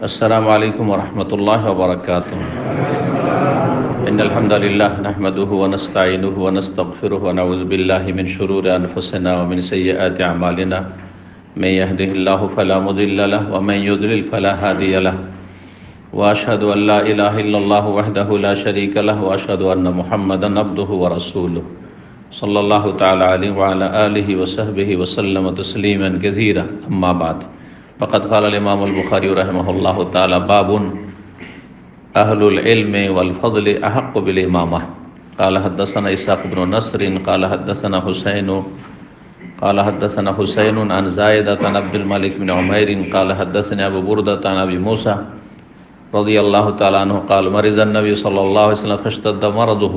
السلام عليكم ورحمة الله وبركاته. إن الحمد لله نحمده ونستعينه ونستغفره ونعوذ بالله من شرور أنفسنا ومن سيئات أعمالنا. من يهده الله فلا مضل له ومن يضلل فلا هادي له. وأشهد أن لا إله إلا الله وحده لا شريك له وأشهد أن محمدا عبده ورسوله صلى الله تعالى عليه وعلى آله وصحبه وسلم تسليما كثيرا. أما بعد فقد قال الإمام البخاري رحمه الله تعالى: باب أهل العلم والفضل أحق بالإمامة. قال حدثنا إسحاق بن نصر قال حدثنا حسين عن زايدة عن عبد الملك بن عمير قال حدثني أبو بردة عن أبي موسى رضي الله تعالى عنه قال: مرض النبي صلى الله عليه وسلم فاشتد مرضه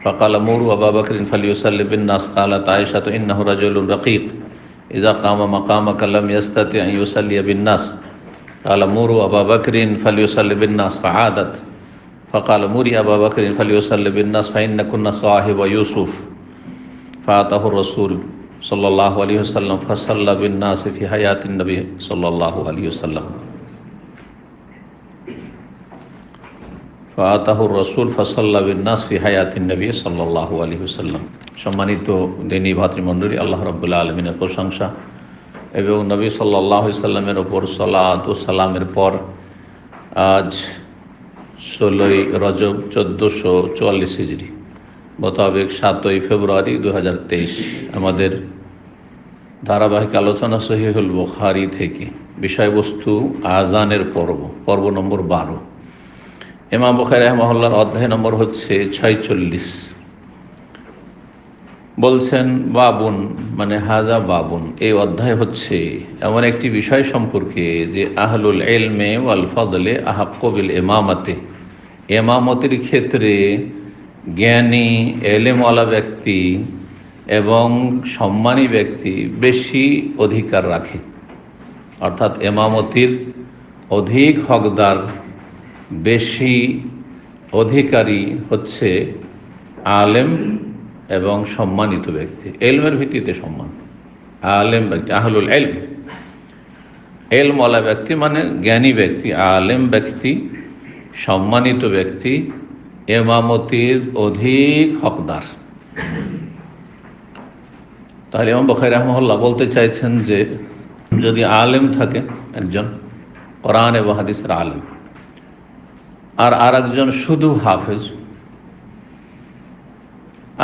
فقال: مروا أبا بكر فليصلي بالناس. قالت عائشة: إنه رجل رقيق إذا قام مقامك لم يستطع أن يصلي بالناس. قال: مروا أبا بكر فليصلي بالناس. فعادت فقال: مري أبا بكر فليصلي بالناس فإن كنا صاحب يوسف. فأتاه الرسول صلى الله عليه وسلم فصلى بالناس في حياة النبي صلى الله عليه وسلم. ফাতাহুর রাসূল ফাসাল্লা বিন-নাস ফি হায়াতিন নবী সাল্লাল্লাহু আলাইহি ওয়াসাল্লাম। সম্মানিত দিনী ভাতৃমণ্ডলী, আল্লাহ রাব্বুল আলামিনের প্রশংসা এবং নবী সাল্লাল্লাহু আলাইহি সাল্লামের ওপর সালাত ও সালামের পর আজ 16ই রজব 1444 হিজরি মোতাবেক 7ই ফেব্রুয়ারি 2023 আমাদের ধারাবাহিক আলোচনা সহিহুল বুখারী থেকে বিষয়বস্তু আযানের পর্ব নম্বর 12। ইমাম বুখারী রাহিমাহুল্লাহর অধ্যায় নম্বর হচ্ছে 46। বলছেন বাবুন মানে হাজা বাবুন, এই অধ্যায় হচ্ছে এমন একটি বিষয় সম্পর্কে যে আহলুল ইলমে ওয়াল ফদলে আহাক্কু বিল ইমামাতে, ইমামতির ক্ষেত্রে জ্ঞানী এলেমওয়ালা ব্যক্তি এবং সম্মানী ব্যক্তি বেশি অধিকার রাখে। অর্থাৎ ইমামতির অধিক হকদার, বেশি অধিকারী হচ্ছে আলেম এবং সম্মানিত ব্যক্তি। এলমের ভিত্তিতে সম্মান। আলেম ব্যক্তি আহলুল ইলম, ইলমওয়ালা ব্যক্তি মানে জ্ঞানী ব্যক্তি, আলেম ব্যক্তি, সম্মানিত ব্যক্তি ইমামতির অধিক হকদার। তাহলে ইমাম বুখারী রাহিমাহুল্লাহ বলতে চাইছেন যে যদি আলেম থাকে, একজন কোরআন এবং হাদিসের আলেম, আর একজন শুধু হাফেজ,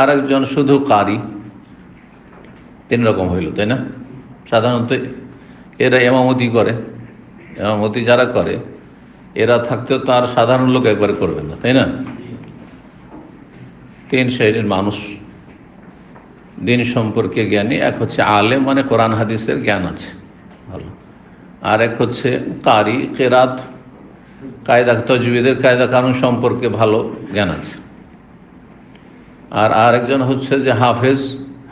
আর একজন শুধু কারি, 3 রকম হইল, তাই না? সাধারণত এরা ইমামতি করে, ইমামতি যারা করে এরা থাকতেও তো আর সাধারণ লোক একবারে করবে না, তাই না? 3 শ্রেণীর মানুষ দিন সম্পর্কে জ্ঞানী। এক হচ্ছে আলেম মানে কোরআন হাদিসের জ্ঞান আছে ভালো, আর এক হচ্ছে কারি, কেরাত কায়দা তাজবিদের কায়দা কানুন সম্পর্কে ভালো জ্ঞান আছে, আর আরেকজন হচ্ছে যে হাফেজ,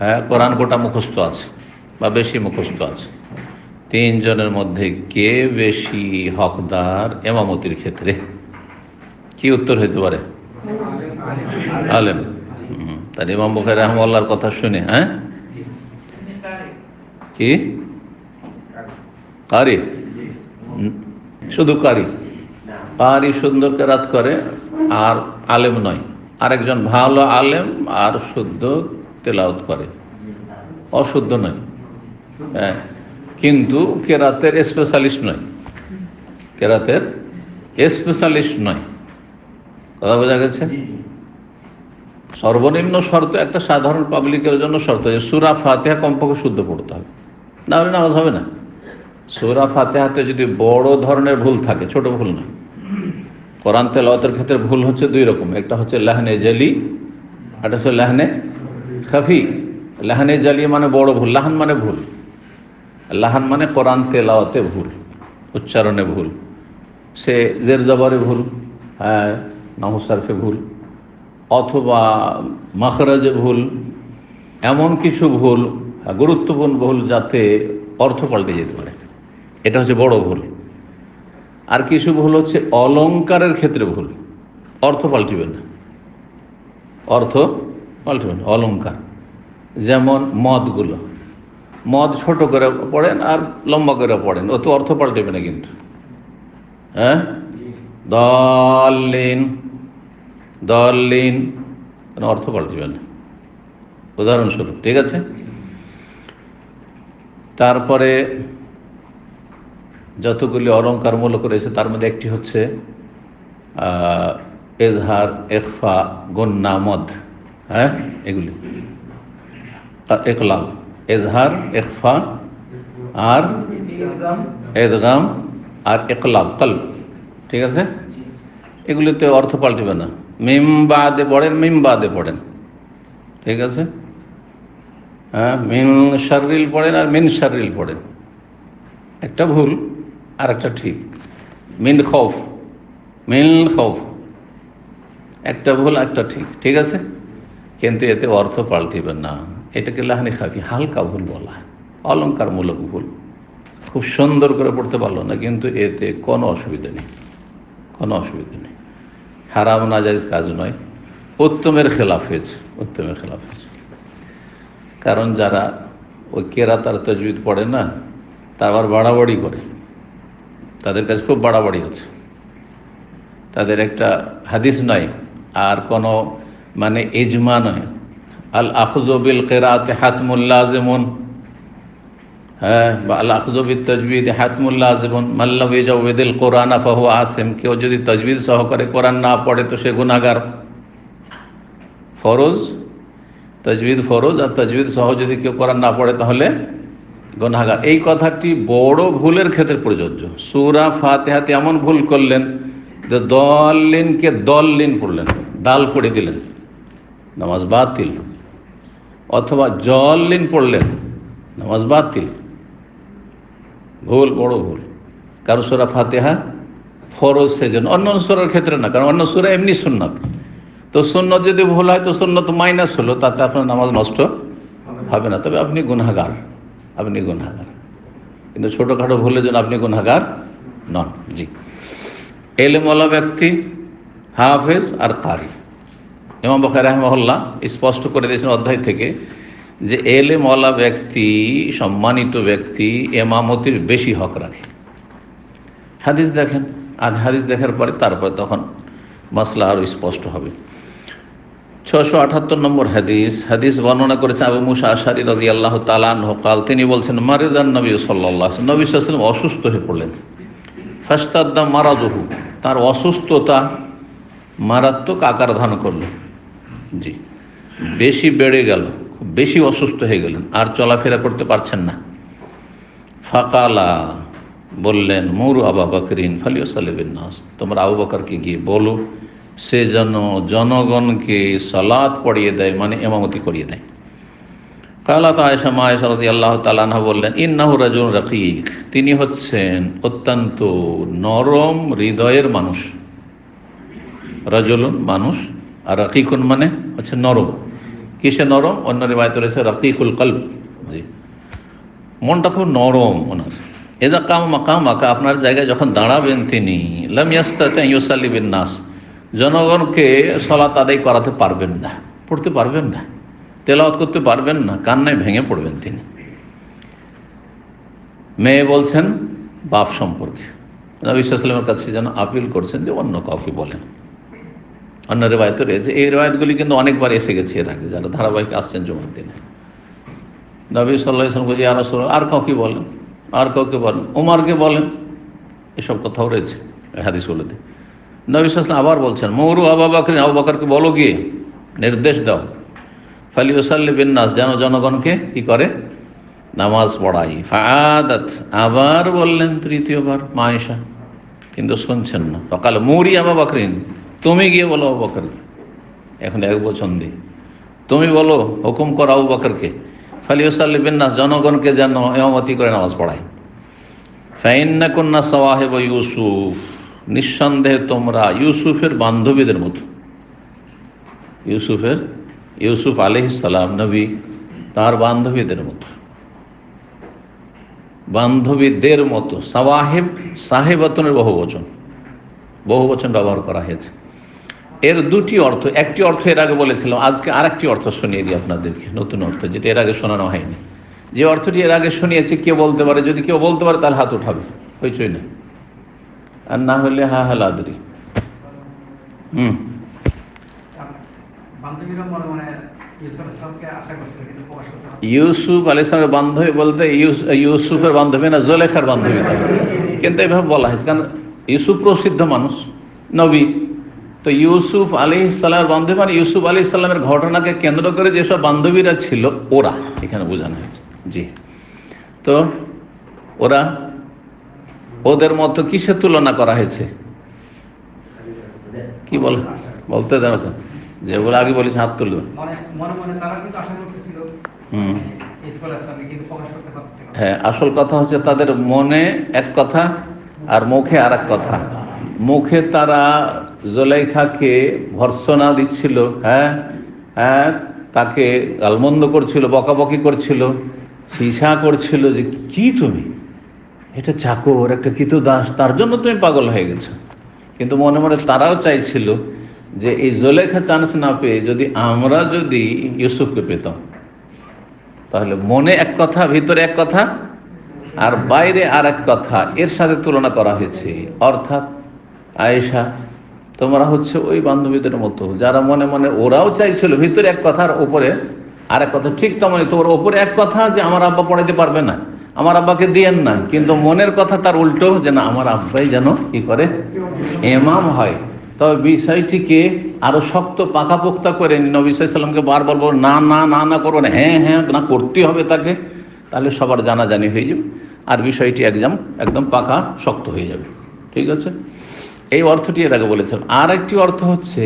হ্যাঁ কোরআন গোটা মুখস্থ আছে বা বেশি মুখস্থ আছে। 3 জনের মধ্যে কে বেশি হকদার ইমামতির ক্ষেত্রে? কি উত্তর হতে পারে? আলেম। তার ইমাম বুখারী রাহিমাহুল্লাহর কথা শুনে কি কারি? শুধু কারি সুন্দর কেরাত করে আর আলেম নয়। আরেকজন ভালো আলেম আর শুদ্ধ তেলাওয়াত করে, অশুদ্ধ নয়, হ্যাঁ, কিন্তু কেরাতের স্পেশালিস্ট নয়, কেরাতের স্পেশালিস্ট নয়। কথা বোঝা গেছে? সর্বনিম্ন শর্ত একটা সাধারণ পাবলিকের জন্য শর্ত যে সূরা ফাতিহা কমপক্ষে শুদ্ধ পড়তে হবে, না হলে নামাজ হবে না। সূরা ফাতিহাতে যদি বড় ধরনের ভুল থাকে, ছোট ভুল না। কোরআন তেলাওয়াতের ক্ষেত্রে ভুল হচ্ছে 2 রকম, একটা হচ্ছে লাহনে জালি, একটা হচ্ছে লাহনে খাফি। লাহনে জালি মানে বড় ভুল, লাহান মানে ভুল। লাহান মানে কোরআন তেলাওয়াতে ভুল, উচ্চারণে ভুল, সে জের জবরে ভুল, হ্যাঁ নাহু সারফে ভুল, অথবা মাখরাজে ভুল, এমন কিছু ভুল, গুরুত্বপূর্ণ ভুল যাতে অর্থ পাল্টে যেতে পারে, এটা হচ্ছে বড় ভুল। আর কিছু ভুল হচ্ছে অলংকারের ক্ষেত্রে ভুল, অর্থ পাল্টিবে না, অর্থ পাল্টিবে না, অলংকার। যেমন মদ ছোট করে পড়েন আর লম্বা করে পড়েন, ও তো অর্থ পাল্টিবে না, কিন্তু হ্যাঁ, দলিন, দলিন কোনো অর্থ পাল্টিবে না, উদাহরণস্বরূপ। ঠিক আছে, তারপরে যতগুলি অলঙ্কারমূলক রয়েছে তার মধ্যে একটি হচ্ছে এজহার, ইখফা, গুন্না, মদ। হ্যাঁ, এগুলি ইকলাব, এজহার, ইখফা আর ইদগাম আর ইকলাব, কলব। ঠিক আছে, এগুলিতে অর্থ পাল্টিবে না। মিম বাদে পড়েন, মিম বাদে পড়েন। ঠিক আছে, হ্যাঁ, মিন শাররিল পড়েন আর মিন শাররিল পড়েন। একটা ভুল আর একটা ঠিক। মিন খৌফ, মিন খৌফ, একটা ভুল একটা ঠিক। ঠিক আছে, কিন্তু এতে অর্থ পাল্টিবে না। এটাকে লাহানি খাফি, হালকা ভুল বলা হয়, অলঙ্কারমূলক ভুল। খুব সুন্দর করে পড়তে পারলো না, কিন্তু এতে কোনো অসুবিধা নেই, কোনো অসুবিধা নেই। হারাম নাজাইজ কাজ নয়, উত্তমের খেলাফ হয়েছে, উত্তমের খেলাফ হয়েছে। কারণ যারা ওই কেরাত আর তাজবিদ পড়ে না, তার আবার বাড়াবাড়ি করে, তাদের কাছে খুব বাড়াবাড়ি আছে। তাদের একটা হাদিস নয় আর কোনো মানে ইজমা নয়, আল আখযু বিল কিরাআতি হাতমুল লাযিমুন, হ্যাঁ, বা আল আখযু বিত তাজবিদ হাতমুল লাযিমুন, মান লাম ইয়াজাউযিল কোরআন ফাহুয়া আসিম। কেউ যদি তাজবিদ সহকারে কোরআন না পড়ে তো সে গুনাহগার। ফরজ, তাজবিদ ফরজ, আর তাজবিদ সহ যদি কেউ কোরআন না পড়ে তাহলে গুনাহগার। এই কথাটি বড় ভুলের ক্ষেত্রে প্রযোজ্য। সূরা ফাতিহাতে এমন ভুল করলেন যে দলিনকে দলিন পড়লেন, দাল পড়ে দিলেন, নামাজ বাতিল। অথবা জলিন পড়লেন, নামাজ বাতিল। ভুল, বড় ভুল। কারণ সূরা ফাতিহা ফরজ, সেজন্য। অন্য সূরার ক্ষেত্রে না, কারণ অন্য সূরা এমনি সুন্নাত। তো সুন্নত যদি ভুল হয় তো সুন্নত মাইনাস হলো, তাতে আপনার নামাজ নষ্ট হবে না, তবে আপনি গুনাহগার, আপনি গুনাহগার। কিন্তু ছোটোখাটো ভুলের জন্য আপনি গুনাহগার নন। জি, এলেমওয়ালা ব্যক্তি হাফেজ আর কারি। ইমাম বুখারী রাহিমাহুল্লাহ স্পষ্ট করে দিয়েছেন অধ্যায় থেকে যে এলেমওয়ালা ব্যক্তি, সম্মানিত ব্যক্তি ইমামতির বেশি হক রাখে। হাদিস দেখেন, আজ হাদিস দেখার পরে তারপর তখন মাসলা আরও স্পষ্ট হবে। 678 নম্বর হাদিস। হাদিস বর্ণনা করেছে আবু মুসা আশআরী রাদিয়াল্লাহু তাআলা আনহু قال, তিনি বলছেন মারিদান নবী সাল্লাল্লাহু আলাইহি ওয়াসাল্লাম, নবী সাল্লাল্লাহু আলাইহি ওয়াসাল্লাম অসুস্থ হয়ে পড়লেন। ফাস্তাদ্দা মারাদুহু, তার অসুস্থতা মারাত্মক আকার ধারণ করলো। জি, বেশি বেড়ে গেল, খুব বেশি অসুস্থ হয়ে গেলেন, আর চলাফেরা করতে পারছেন না। ফাকালা, বললেন, মুরু আবু বকরিন ফালিউসাল্লি বিন নাস, তোমরা আবু বকরকে গিয়ে বলো সে যেন জনগণকে সালাত পড়িয়ে দেয়, মানে ইমামতি করিয়ে দেয়। কালাত আয়েশা, মা আয়েশা রাদিয়াল্লাহু তাআলা আনহা বললেন, ইন্নাহু রাজুলুন রাকিক, তিনি হচ্ছেন অত্যন্ত নরম হৃদয়ের মানুষ। রাজুলুন মানুষ, আর রাকিকুন মানে হচ্ছে নরম। কিসে নরম? অন্য রিওয়ায়াতে রয়েছে রাকিকুল কলব। জি, মনটা খুব নরম ওনার। এজা কাম মাকামাকা, আপনার জায়গায় যখন দাঁড়াবেন তিনি, লাম ইয়াস্তাতি ইউসাল্লি বিন নাস, জনগণকে সালাত আদায় করাতে পারবেন না, পড়তে পারবেন না, তেলাওয়াত করতে পারবেন না, কান্নায় ভেঙে পড়বেন তিনি। মেয়ে বলছেন বাপ সম্পর্কে, নবী সাল্লাল্লাহু আলাইহি ওয়াসাল্লামের কাছে যেন আপিল করছেন যে অন্য কাউকে বলেন। অন্য রিওয়ায়াতে রয়েছে, এই রিওয়ায়াতগুলি কিন্তু অনেকবার এসে গেছে এর আগে, যারা ধারাবাহিক আসছেন জুমার দিনে। নবী সাল্লাল্লাহু আলাইহি ওয়াসাল্লাম বলছে, ইয়া রাসূলুল্লাহ, আর কাউকে বলেন, আর কাউকে বলেন, উমরকে বলেন। এসব কথাও রয়েছে হাদিসগুলোতে। নবী সাল্লাল্লাহু আলাইহি ওয়াসাল্লাম আবার বলছেন, মৌরু আবু বকর, আবু বকরকে বলো গিয়ে, নির্দেশ দাও, ফালিউসাল্লি বিন নাস, যেন জনগণকে কি করে, নামাজ পড়াই। ফাআদাত, আবার বললেন তৃতীয়বার মা আয়েশা, কিন্তু শুনছেন না। ফাকাল মুরি আবু বকরিন, তুমি গিয়ে বলো আবু বকরকে, এখন এক বচন দিই, তুমি বলো, হুকুম করো আবু বকরকে, ফালিউসাল্লি বিন নাস, জনগণকে যেন ইমামতি করে নামাজ পড়ায়। ফাইন্নাকুন্না সাওয়াহিব ইউসুফ, নিঃসন্দেহে তোমরা ইউসুফের বান্ধবীদের মতো। ইউসুফ আলাইহিস সালাম নবী, তার বান্ধবীদের মতো, বান্ধবীদের মতো। সাওয়াহিব, সাহেবাতুনের বহু বচন ব্যবহার করা হয়েছে। এর দুটি অর্থ, একটি অর্থ এর আগে বলেছিলাম, আজকে আরেকটি অর্থ শুনিয়ে দিই আপনাদেরকে, নতুন অর্থ, যেটা এর আগে শোনানো হয়নি। যে অর্থটি এর আগে শুনিয়েছি, কে বলতে পারে? যদি কেউ বলতে পারে তাহলে হাত উঠাবে, হইচই না। আর না হলে হা হা লাদরি। ইউসুফ আলাইহিস সালামের বান্ধবী বলতে ইউসুফের বান্ধবী না, জুলেখার বান্ধবী, কিন্তু এভাবে বলা হয়েছে কারণ ইউসুফ প্রসিদ্ধ মানুষ, নবী। তো ইউসুফ আলাইহিস সালামের বান্ধবী মানে ইউসুফ আলাইহিস সালামের ঘটনাকে কেন্দ্র করে যেসব বান্ধবীরা ছিল ওরা এখানে বোঝানো হয়েছে। জি, তো ওরা ওদের মতো কিসের তুলনা করা হয়েছে? কি বলতে দেন, যেগুলো আগে বলেছে হাত তুলবে। হ্যাঁ, আসল কথা হচ্ছে তাদের মনে এক কথা আর মুখে আর এক কথা। মুখে তারা জুলেখাকে ভর্ৎসনা দিচ্ছিল, হ্যাঁ হ্যাঁ, তাকে গালমন্দ করছিল, বকাবকি করছিল, ছিছা করছিল যে কি তুমি এটা চাকর, একটা কৃতদাস, তার জন্য তুমি পাগল হয়ে গেছো। কিন্তু মনে মনে তারাও চাইছিল যে এই জুলেখা চান্স না পেয়ে যদি ইউসুফকে পেতাম, তাহলে মনে এক কথা, ভিতরে এক কথা আর বাইরে আর এক কথা, এর সাথে তুলনা করা হয়েছে। অর্থাৎ আয়েশা, তোমরা হচ্ছে ওই বান্ধবীদের মতো যারা মনে মনে ওরাও চাইছিল ভিতরে এক কথা আর ওপরে আর এক কথা। ঠিক তেমনই তোমার ওপরে এক কথা যে আমার আব্বা পড়াইতে পারবে না, আমার আব্বাকে দিয়েন না, কিন্তু মনের কথা তার উল্টো যে না, আমার আব্বাই যেন কি করে ইমাম হয়। তবে বিষয়টিকে আরো শক্ত পাকাপোক্তা করে নবী সাল্লাল্লাহু আলাইহি ওয়াসাল্লামকে বারবার বলবো না না না না করবো না, হ্যাঁ হ্যাঁ না করতে হবে তাকে, তাহলে সবার জানাজানি হয়ে যাবে আর বিষয়টি একদম পাকা শক্ত হয়ে যাবে। ঠিক আছে, এই অর্থটি এর আগে বলেছিলাম। আর একটি অর্থ হচ্ছে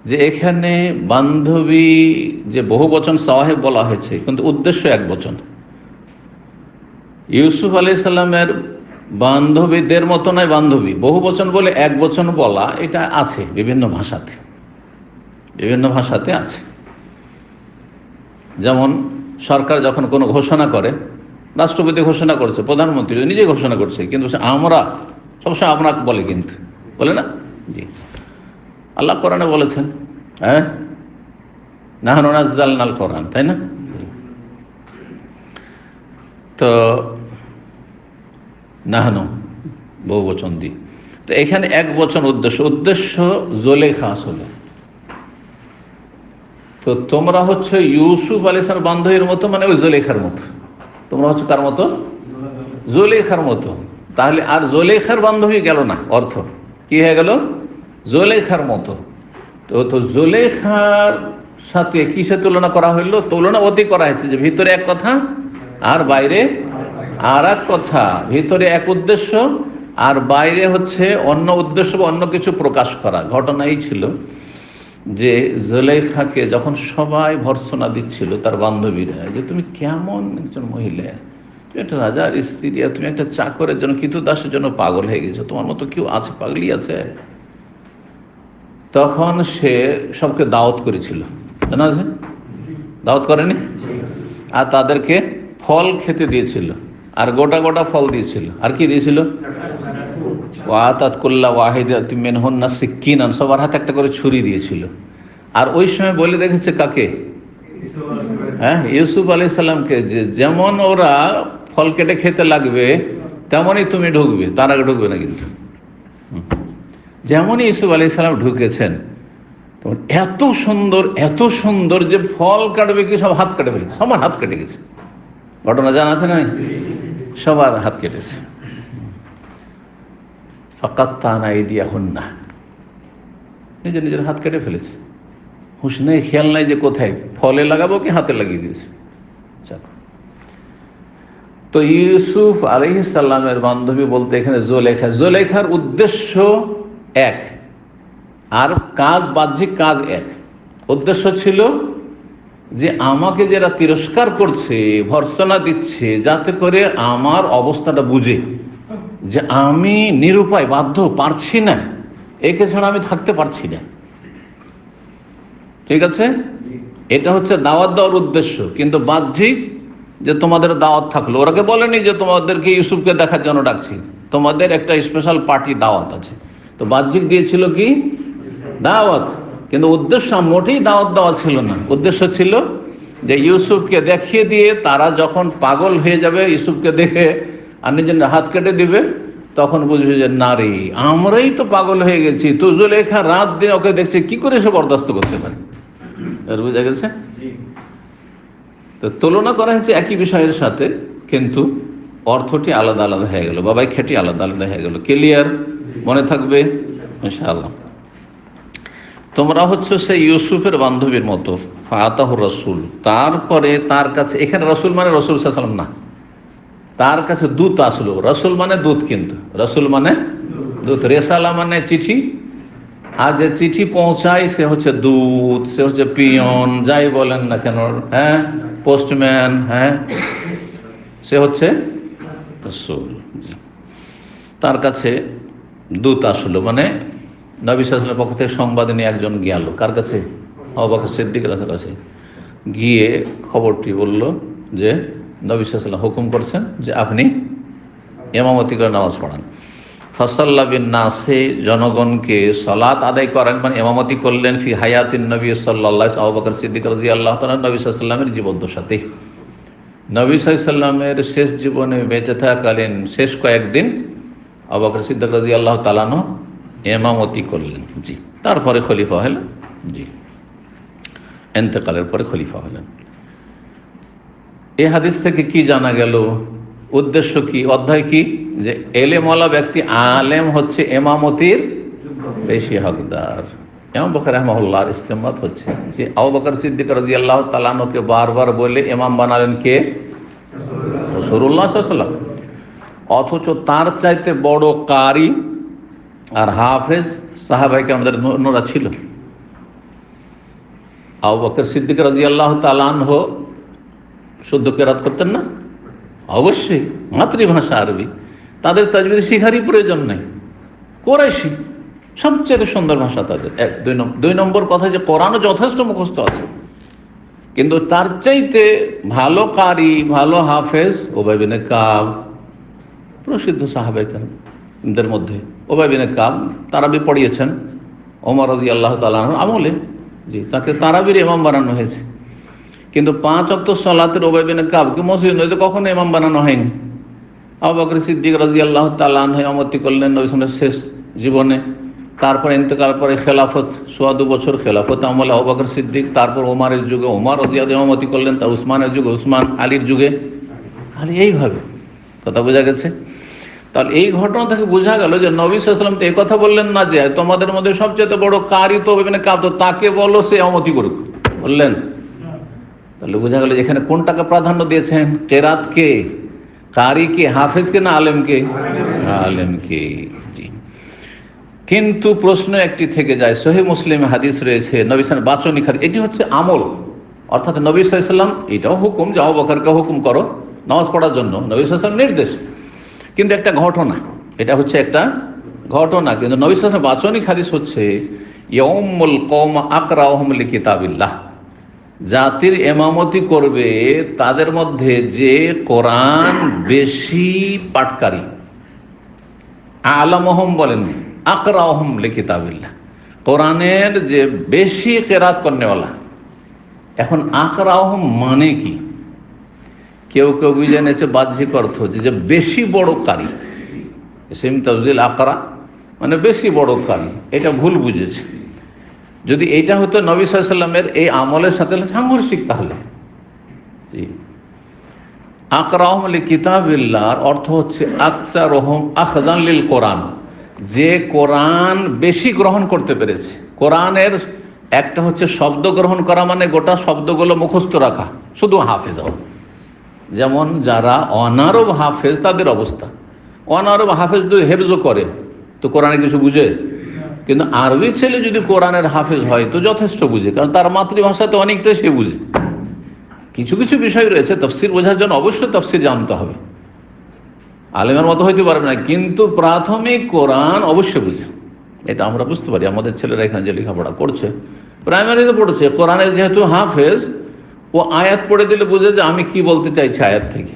যে এখানে বান্ধবী যে বহু বচন সাওয়াহিব বলা হয়েছে, কিন্তু উদ্দেশ্য এক বচন। ইউসুফ আলাইহিস সালামের বান্ধবীদের মতো নয়, বান্ধবী বহু বচন বলে এক বচন বলা, এটা আছে বিভিন্ন ভাষাতে আছে। যেমন সরকার যখন কোনো ঘোষণা করে, রাষ্ট্রপতি ঘোষণা করছে, প্রধানমন্ত্রী নিজে ঘোষণা করছে, কিন্তু আমরা সবসময় আমরা বলে, কিন্তু বলে না। জি, আল্লাহ কোরআনে বলেছেন, হ্যাঁ, নাহনু নাযালনাল কোরআন, তাই না? তো নাহনু বহু বচন দি, তো এখানে এক বচন উদ্দেশ্য জুলেখা আসলে। তো তোমরা হচ্ছে ইউসুফ আলাইহিস সালামের বান্ধবীর মতো, মানে ওই জুলেখার মতো। তোমরা হচ্ছে কার মতো? জুলেখার মতো। তাহলে আর জুলেখার বান্ধবী গেল না, অর্থ কি হয়ে গেল? জুলেখার মতো। তো জুলেখার সাথে কিসে তুলনা করা হইলো? তুলনা অতি করা হয়েছে যে ভিতরে এক কথা আর বাইরে আর এক কথা, ভিতরে এক উদ্দেশ্য আর বাইরে হচ্ছে অন্য উদ্দেশ্য বা অন্য কিছু প্রকাশ করা। ঘটনা এই ছিল যে জুলেখাকে যখন সবাই ভর্ৎসনা দিচ্ছিল তার বান্ধবীরা, যে তুমি কেমন একজন মহিলা, তুমি একটা রাজার স্ত্রী, তুমি একটা চাকরের জন্য, কৃতদাসের জন্য পাগল হয়ে গেছো, তোমার মতো কেউ আছে? পাগলি আছে? তখন সে সবকে দাওয়াত করেছিল, জানা আছে? দাওয়াত করেনি? আর তাদেরকে ফল খেতে দিয়েছিল, আর গোটা গোটা ফল দিয়েছিল, আর কি দিয়েছিল? ওয়াতাত কুল্লা ওয়াহিদাতিন মিনহুন্না সিক্কিনান, সবার হাতে একটা করে ছুরি দিয়েছিল। আর ওই সময় বলে রেখেছে কাকে? হ্যাঁ, ইউসুফ আলাইহিস সালামকে, যে যেমন ওরা ফল কেটে খেতে লাগবে তেমনই তুমি ঢুকবে, তার আগে ঢুকবে না। কিন্তু যেমনই ইউসুফ আলাইহিস সালাম ঢুকেছেন, এত সুন্দর যে ফল কাটবে কি সব হাত কেটে ফেলেছে, সবার হাত কেটে গেছে। ঘটনা জানা আছে না? সবার হাত কেটেছে। ফাকাত্তানা আইদিয়াহুন্না, নিজের হাত কেটে ফেলেছে। হুঁশ নেই, খেয়াল নাই যে কোথায় ফলে লাগাবো কি হাতে লাগিয়ে দিয়েছে। তো ইউসুফ আলাইহিস সালামের বান্ধবী বলতে এখানে জুলেখার উদ্দেশ্য এক আর কাজ, বাহ্যিক কাজ এক। উদ্দেশ্য ছিল যে আমাকে যারা তিরস্কার করছে, ভর্ৎসনা দিচ্ছে, যাতে করে আমার অবস্থাটা বুঝে যে আমি নিরুপায়, বাধ্য, পারছি না, একে ছাড়া আমি থাকতে পারছি না। ঠিক আছে, এটা হচ্ছে দাওয়াত দেওয়ার উদ্দেশ্য। কিন্তু বাহ্যিক যে তোমাদের দাওয়াত থাকলো, ওরাকে বলেনি যে তোমাদেরকে ইউসুফকে দেখার জন্য ডাকছি, তোমাদের একটা স্পেশাল পার্টি দাওয়াত আছে। তো বাহ্যিক দিয়েছিল কি? দাওয়াত। কিন্তু উদ্দেশ্য মোটেই দাওয়াত দেওয়া ছিল না। উদ্দেশ্য ছিল যে ইউসুফকে দেখিয়ে দিয়ে তারা যখন পাগল হয়ে যাবে ইউসুফকে দেখে আর নিজের হাত কেটে দিবে, তখন বুঝবে যে নারী আমরাই তো পাগল হয়ে গেছি, তো জুলেখা রাত দিন ওকে দেখছে, কি করে সে বরদাস্ত করতে পারে। বুঝা গেছে? তো তুলনা করা হয়েছে একই বিষয়ের সাথে, কিন্তু অর্থটি আলাদা আলাদা হয়ে গেল, বাবাই খেটি আলাদা আলাদা হয়ে গেল। ক্লিয়ার? মনে থাকবে ইনশাআল্লাহ। তোমরা হচ্ছে সেই ইউসুফের বান্ধবীর মতো, ফাতাহুর রাসূল, তারপরে তার কাছে, এখানে রাসূল মানে রাসূল সাল্লাল্লাহু আলাইহি ওয়াসাল্লাম না, তার কাছে দূত আসলো। রাসূল মানে দূত, কিন্তু রাসূল মানে দূত, রেসালা মানে চিঠি, আর যে চিঠি পৌঁছায় সে হচ্ছে দূত, সে হচ্ছে পিয়ন, যাই বলেন না কেন, হ্যাঁ, পোস্টম্যান, হ্যাঁ, সে হচ্ছে রাসূল। তার কাছে দূত আসলো, মানে নবী সাল্লাল্লাহু আলাইহি ওয়াসাল্লামের পক্ষ থেকে সংবাদ নিয়ে একজন গেল। কার কাছে? আবু বকর সিদ্দিকের কাছে। গিয়ে খবরটি বলল যে নবী সাল্লাল্লাহু আলাইহি ওয়াসাল্লাম হুকুম করছেন যে আপনি ইমামতি করে নামাজ পড়ান। ফাসাল্লা বিন নাসে, জনগণকে সালাত আদায় করেন, মানে ইমামতি করলেন, ফি হায়াতিন নবী সাল্লাল্লাহু আলাইহি ওয়াসাল্লাম, আবু বকর সিদ্দিক রাদিয়াল্লাহু তাআলা, নবী সাল্লাল্লাহু আলাইহি ওয়াসাল্লামের জীবদ্দশাতে, নবী সাল্লাল্লাহু আলাইহি ওয়াসাল্লামের শেষ জীবনে বেঁচে থাকাকালীন শেষ কয়েকদিন আবু বকর সিদ্দিক রাদিয়াল্লাহু তাআলা ইমামতি করলেন। জি, তারপরে খলিফা হলেন। জি, ইন্তেকালের পরে খলিফা হলেন। এই হাদিস থেকে কি জানা গেল? উদ্দেশ্য কি? অধ্যায় কি? যে এলেমওয়ালা ব্যক্তি, আলেম হচ্ছে ইমামতির বেশি হকদার। ইমাম বকর রাহিমাহুল্লাহর ইস্তেমবাত হচ্ছে যে আবু বকর সিদ্দিক রাদিয়াল্লাহু তাআলা আনহুকে বারবার বলে ইমাম বানালেন কে? রাসূলুল্লাহ সাল্লাল্লাহু আলাইহি ওয়াসাল্লাম। অথচ তার চাইতে বড় কারি আর হাফেজ সাহাবায়ে কেরামদের অন্যরা ছিল। আবু বকর সিদ্দিক রাদিয়াল্লাহু তাআলা আনহু শুদ্ধ কেরাত করতেন না? অবশ্যই, মাতৃভাষা আরবি, তাদের তাজবিদ শিখারই প্রয়োজন নেই। কোরাইশি, সবচেয়ে সুন্দর ভাষা তাদের। দুই নম্বর কথা যে কোরআনও যথেষ্ট মুখস্থ আছে, কিন্তু তার চাইতে ভালো কারি, ভালো হাফেজ উবাই বিন কাব, প্রসিদ্ধ সাহাবায়ে কেরামদের মধ্যে উবাই বিন কাব তারাবি পড়িয়েছেন ওমর রাদিয়াল্লাহু তাআলা আনহুর আমলে। জি, তাকে তারাবির ইমাম বানানো হয়েছে, কিন্তু 5 ওয়াক্ত সালাতের উবাই বিন কাবকে মসজিদ নদীতে কখনো ইমাম বানানো হয়নি। আবু বকর সিদ্দিক রাদিয়াল্লাহু তাআলা আনহু ইমামতি করলেন নবী সাল্লাল্লাহু আলাইহি ওয়াসাল্লামের শেষ জীবনে। তারপর ইন্তেকাল পরে খেলাফত, 2.25 বছর খেলাফত আমলে আবু বকর সিদ্দিক, তারপর ওমরের যুগে ওমর রাদিয়াল্লাহু ইমামতি করলেন, তার উসমানের যুগে উসমান, আলীর যুগে আলী। এইভাবে কথা বোঝা গেছে? তাহলে এই ঘটনা থেকে বোঝা গেল যে নবী সাল্লাল্লাহু আলাইহি ওয়াসাল্লাম তো এই কথা বললেন না যে তোমাদের মধ্যে সবচেয়ে বড় কারি তো উবাই বিন কাব, তো তাকে বলো সে ইমামতি করুক, বললেন? তাহলে বোঝা গেল এখানে কোনটাকে প্রাধান্য দিয়েছেন? কেরাতকে, কারিকে, হাফেজকে না আলেমকে? আলেমকে। জি, কিন্তু প্রশ্ন একটি থেকে যায়, সহিহ মুসলিমে হাদিস রয়েছে, নবী সাল্লাল্লাহু আলাইহি ওয়াসাল্লাম বাচনিক হাদিস, এটি হচ্ছে আমল, অর্থাৎ নবী সাল্লাল্লাহু আলাইহি ওয়াসাল্লাম এটাও হুকুম যে আবু বকরকে হুকুম করো নামাজ পড়ার জন্য, নবী সাল্লাল্লাহু আলাইহি ওয়াসাল্লাম নির্দেশ, কিন্তু একটা ঘটনা, এটা হচ্ছে একটা ঘটনা। কিন্তু নবী সাল্লাল্লাহু আলাইহি ওয়াসাল্লাম বাচনিক হাদিস হচ্ছে ইয়াউমুল কওম আকরাহুম লিকিতাবিল্লাহ, জাতির ইমামতি করবে তাদের মধ্যে যে কোরআন বেশি পাঠকারী, আলামহম বলেন, আকরাহুম লিকিতাবিল্লাহ, কোরআনের যে বেশি কেরাত করনেওয়ালা। এখন আকরাহুম মানে কি? কেউ কেউ বুঝে নিয়েছে বাহ্যিক অর্থ যে বেশি বড় কারি, ইসম তাফজিল আকরা মানে বেশি বড় কারি, এটা ভুল বুঝেছে। যদি এইটা হতো নবী সাল্লাল্লাহু আলাইহি ওয়াসাল্লামের এই আমলের সাথে সাংঘর্ষিক, তাহলে জি, আকরাহুম লিকিতাবিল্লাহর অর্থ হচ্ছে আকসারুহুম আখযান লিল কোরআন, যে কোরআন বেশি গ্রহণ করতে পেরেছে। কোরআনের একটা হচ্ছে শব্দ গ্রহণ করা, মানে গোটা শব্দগুলো মুখস্থ রাখা, শুধু হাফেজ হওয়া। যেমন যারা অনারব হাফেজ তাদের অবস্থা, অনারব হাফেজ যদি হেফজও করে তো কোরআনে কিছু বুঝে, কিন্তু আরবি ছেলে যদি কোরআনের হাফেজ হয় তো যথেষ্ট বুঝে, কারণ তার মাতৃভাষাতে অনেকটাই সে বুঝে। কিছু কিছু বিষয় রয়েছে তাফসীর বোঝার জন্য অবশ্যই তাফসীর জানতে হবে, আলেমের মতো হইতে পারবে না, কিন্তু প্রাথমিক কোরআন অবশ্যই বুঝে। এটা আমরা বুঝতে পারি, আমাদের ছেলেরা এখানে যে লেখাপড়া করছে, প্রাইমারিতে পড়ছে, কোরআনের যেহেতু হাফেজ, ও আয়াত পড়ে দিলে বুঝে যে আমি কি বলতে চাইছি আয়াত থেকে।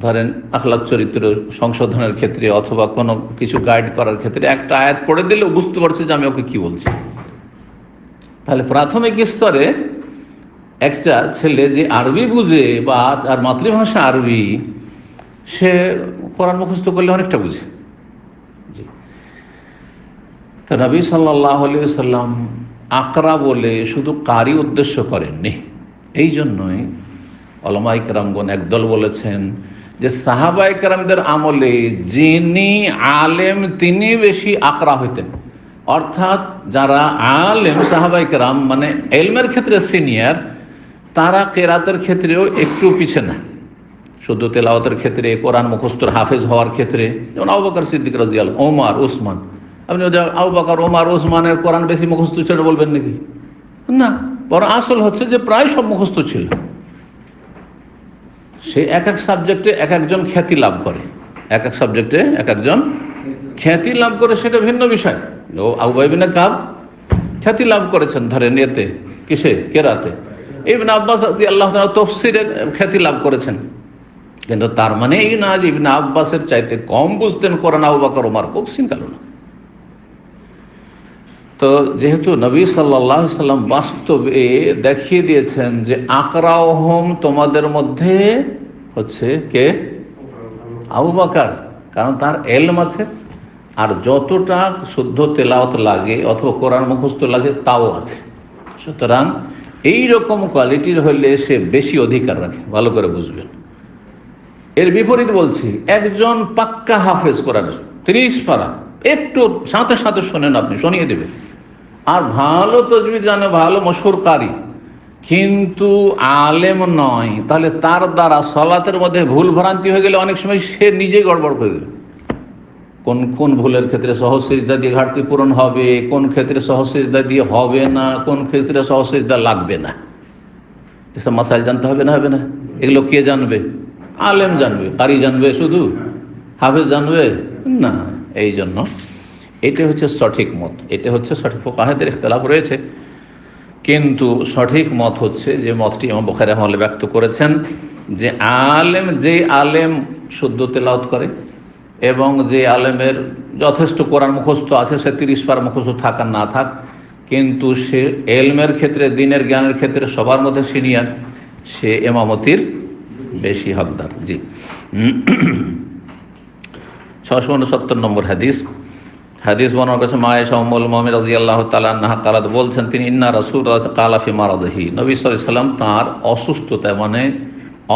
ধরেন আখলাক চরিত্র সংশোধনের ক্ষেত্রে অথবা কোনো কিছু গাইড করার ক্ষেত্রে একটা আয়াত পড়ে দিলে বুঝতে পারছে যে আমি ওকে কি বলছি। তাহলে প্রাথমিক স্তরে একটা ছেলে যে আরবি বুঝে বা আর মাতৃভাষা আরবি, সে কোরআন মুখস্থ করলে অনেকটা বুঝে। জি, তো নবী সাল্লাল্লাহু আলাইহি সাল্লাম আকরা বলে শুধু কারি উদ্দেশ্য করেননি। এই জন্যই উলামায়ে কেরামগণ একদল বলেছেন যে সাহাবায়ে কেরামদের আমলে যিনি আলেম তিনি বেশি আকরা হইতেন, অর্থাৎ যারা আলেম সাহাবায়ে কেরাম মানে ইলমের ক্ষেত্রে সিনিয়র, তারা কেরাতের ক্ষেত্রেও একটু পিছে না। শুদ্ধ তেলাওয়াতের ক্ষেত্রে, কোরআন মুখস্থর হাফেজ হওয়ার ক্ষেত্রে, যেমন আবু বকর সিদ্দিক রাদিয়াল্লাহু আনহু, ওমর, ওসমান। আপনি আবু বকর, ওমর, ওসমানের কোরআন বেশি মুখস্থ ছিল বলবেন নাকি? না, বরং আসল হচ্ছে যে প্রায় সব মুখস্থ ছিল। সে এক এক সাবজেক্টে এক একজন খ্যাতি লাভ করে, এক এক সাবজেক্টে এক একজন খ্যাতি লাভ করে, সেটা ভিন্ন বিষয়। ও উবাই ইবনে কাব খ্যাতি লাভ করেছেন, ধরেন এতে কিসে, কেরাতে। ইবনে আব্বাস রাদিয়াল্লাহু তাআলা তাফসীরে খ্যাতি লাভ করেছেন, কিন্তু তার মানে এই না যে ইবনে আব্বাসের চাইতে কম বুঝতেন কোরআন আবু বকর, ওমর, কোনদিন কাল না। তো যেহেতু নবী সাল্লাল্লাহু আলাইহি সাল্লাম বাস্তবে দেখিয়ে দিয়েছেন যে আকরাওহুম তোমাদের মধ্যে হচ্ছে কে, আবু বকর, কারণ তার ইলম আছে, আর যতটা শুদ্ধ তেলাওয়াত লাগে অথবা কোরআন মুখস্থ লাগে তাও আছে। সুতরাং এই রকম কোয়ালিটির হলে সে বেশি অধিকার রাখে, ভালো করে বুঝবেন। এর বিপরীত বলছি, একজন পাক্কা হাফেজ কোরআনের 30 পারা, একটু সাথে সাথে শোনেন, আপনি শুনিয়ে দেবেন, আর ভালো তাজবিদ জানে, ভালো মশহুর কারি, কিন্তু আলেম নয়, তাহলে তার দ্বারা সালাতের মধ্যে ভুল ভ্রান্তি হয়ে গেলে অনেক সময় সে নিজেই গড়বড় করে দেবে। কোন কোন ভুলের ক্ষেত্রে সহজ সিজদা দিয়ে ঘাটতি পূরণ হবে, কোন ক্ষেত্রে সহজ সিজদা দিয়ে হবে না, কোন ক্ষেত্রে সহজ সিজদা লাগবে না, এসব মাসাইল জানতে হবে না, হবে না? এগুলো কে জানবে? আলেম জানবে। কারি জানবে শুধু? হাফেজ জানবে না। এই জন্য এটা হচ্ছে সঠিক মত, এটা হচ্ছে সঠিক। ফুকাহাদের ইখতিলাফ রয়েছে, কিন্তু সঠিক মত হচ্ছে যে মতটি ইমাম বুখারী রাহিমাহুল্লাহ ব্যক্ত করেছেন, যে আলেম, যে আলেম শুদ্ধ তেলাওয়াত করে এবং যে আলেমের যথেষ্ট কোরআন মুখস্থ আছে, সে 30 পারা মুখস্থ থাক আর না থাক, কিন্তু সে ইলমের ক্ষেত্রে, দ্বীনের জ্ঞানের ক্ষেত্রে সবার মধ্যে সিনিয়র, সে ইমামতির বেশি হকদার। জি, 669 নম্বর হাদিস বর্ণনা করেছেন মা আয়েশা উম্মুল মুমিনিন রাদিয়াল্লাহু তাআলা আনহা কালাত, বলছেন তিনি, ইন্না রাসূলুল্লাহ কালা ফি মারাদিহি, নবী সাল্লাল্লাহু আলাইহি ওয়াসাল্লাম তার অসুস্থতা মানে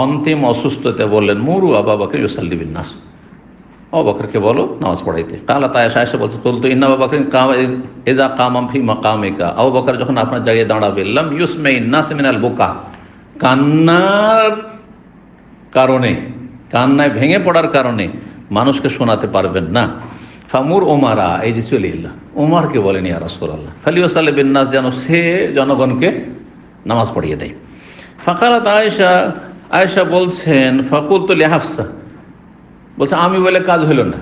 অন্তিম অসুস্থতা বললেন, মুরু আবু বকর ইউসাল্লি বিন নাস, আবু বকরকে বলো নামাজ পড়াইতে। কালাত আয়েশা বলছে, বলতো ইন্না আবু বকর ইযা কামা ফি মাকামিকা, আবু বকর যখন আপনার জায়গায় দাঁড়াবে, লাম ইউসমাইন নাস মিনাল বুকা, কান্নার কারণে, কান্নায় ভেঙে পড়ার কারণে মানুষকে শোনাতে পারবেন না। ফামুর ওমারা, এই যে চলে এলাম, ওমরকে বলেন ইয়া রাসূলুল্লাহ, ফালিউসাল্লি বিন নাস, যেন সে জনগণকে নামাজ পড়িয়ে দেয়। ফাকালাত আয়েশা বলছেন, ফাকুলতু লি হাফসা, বলছে আমি বলে কাজ হলো না।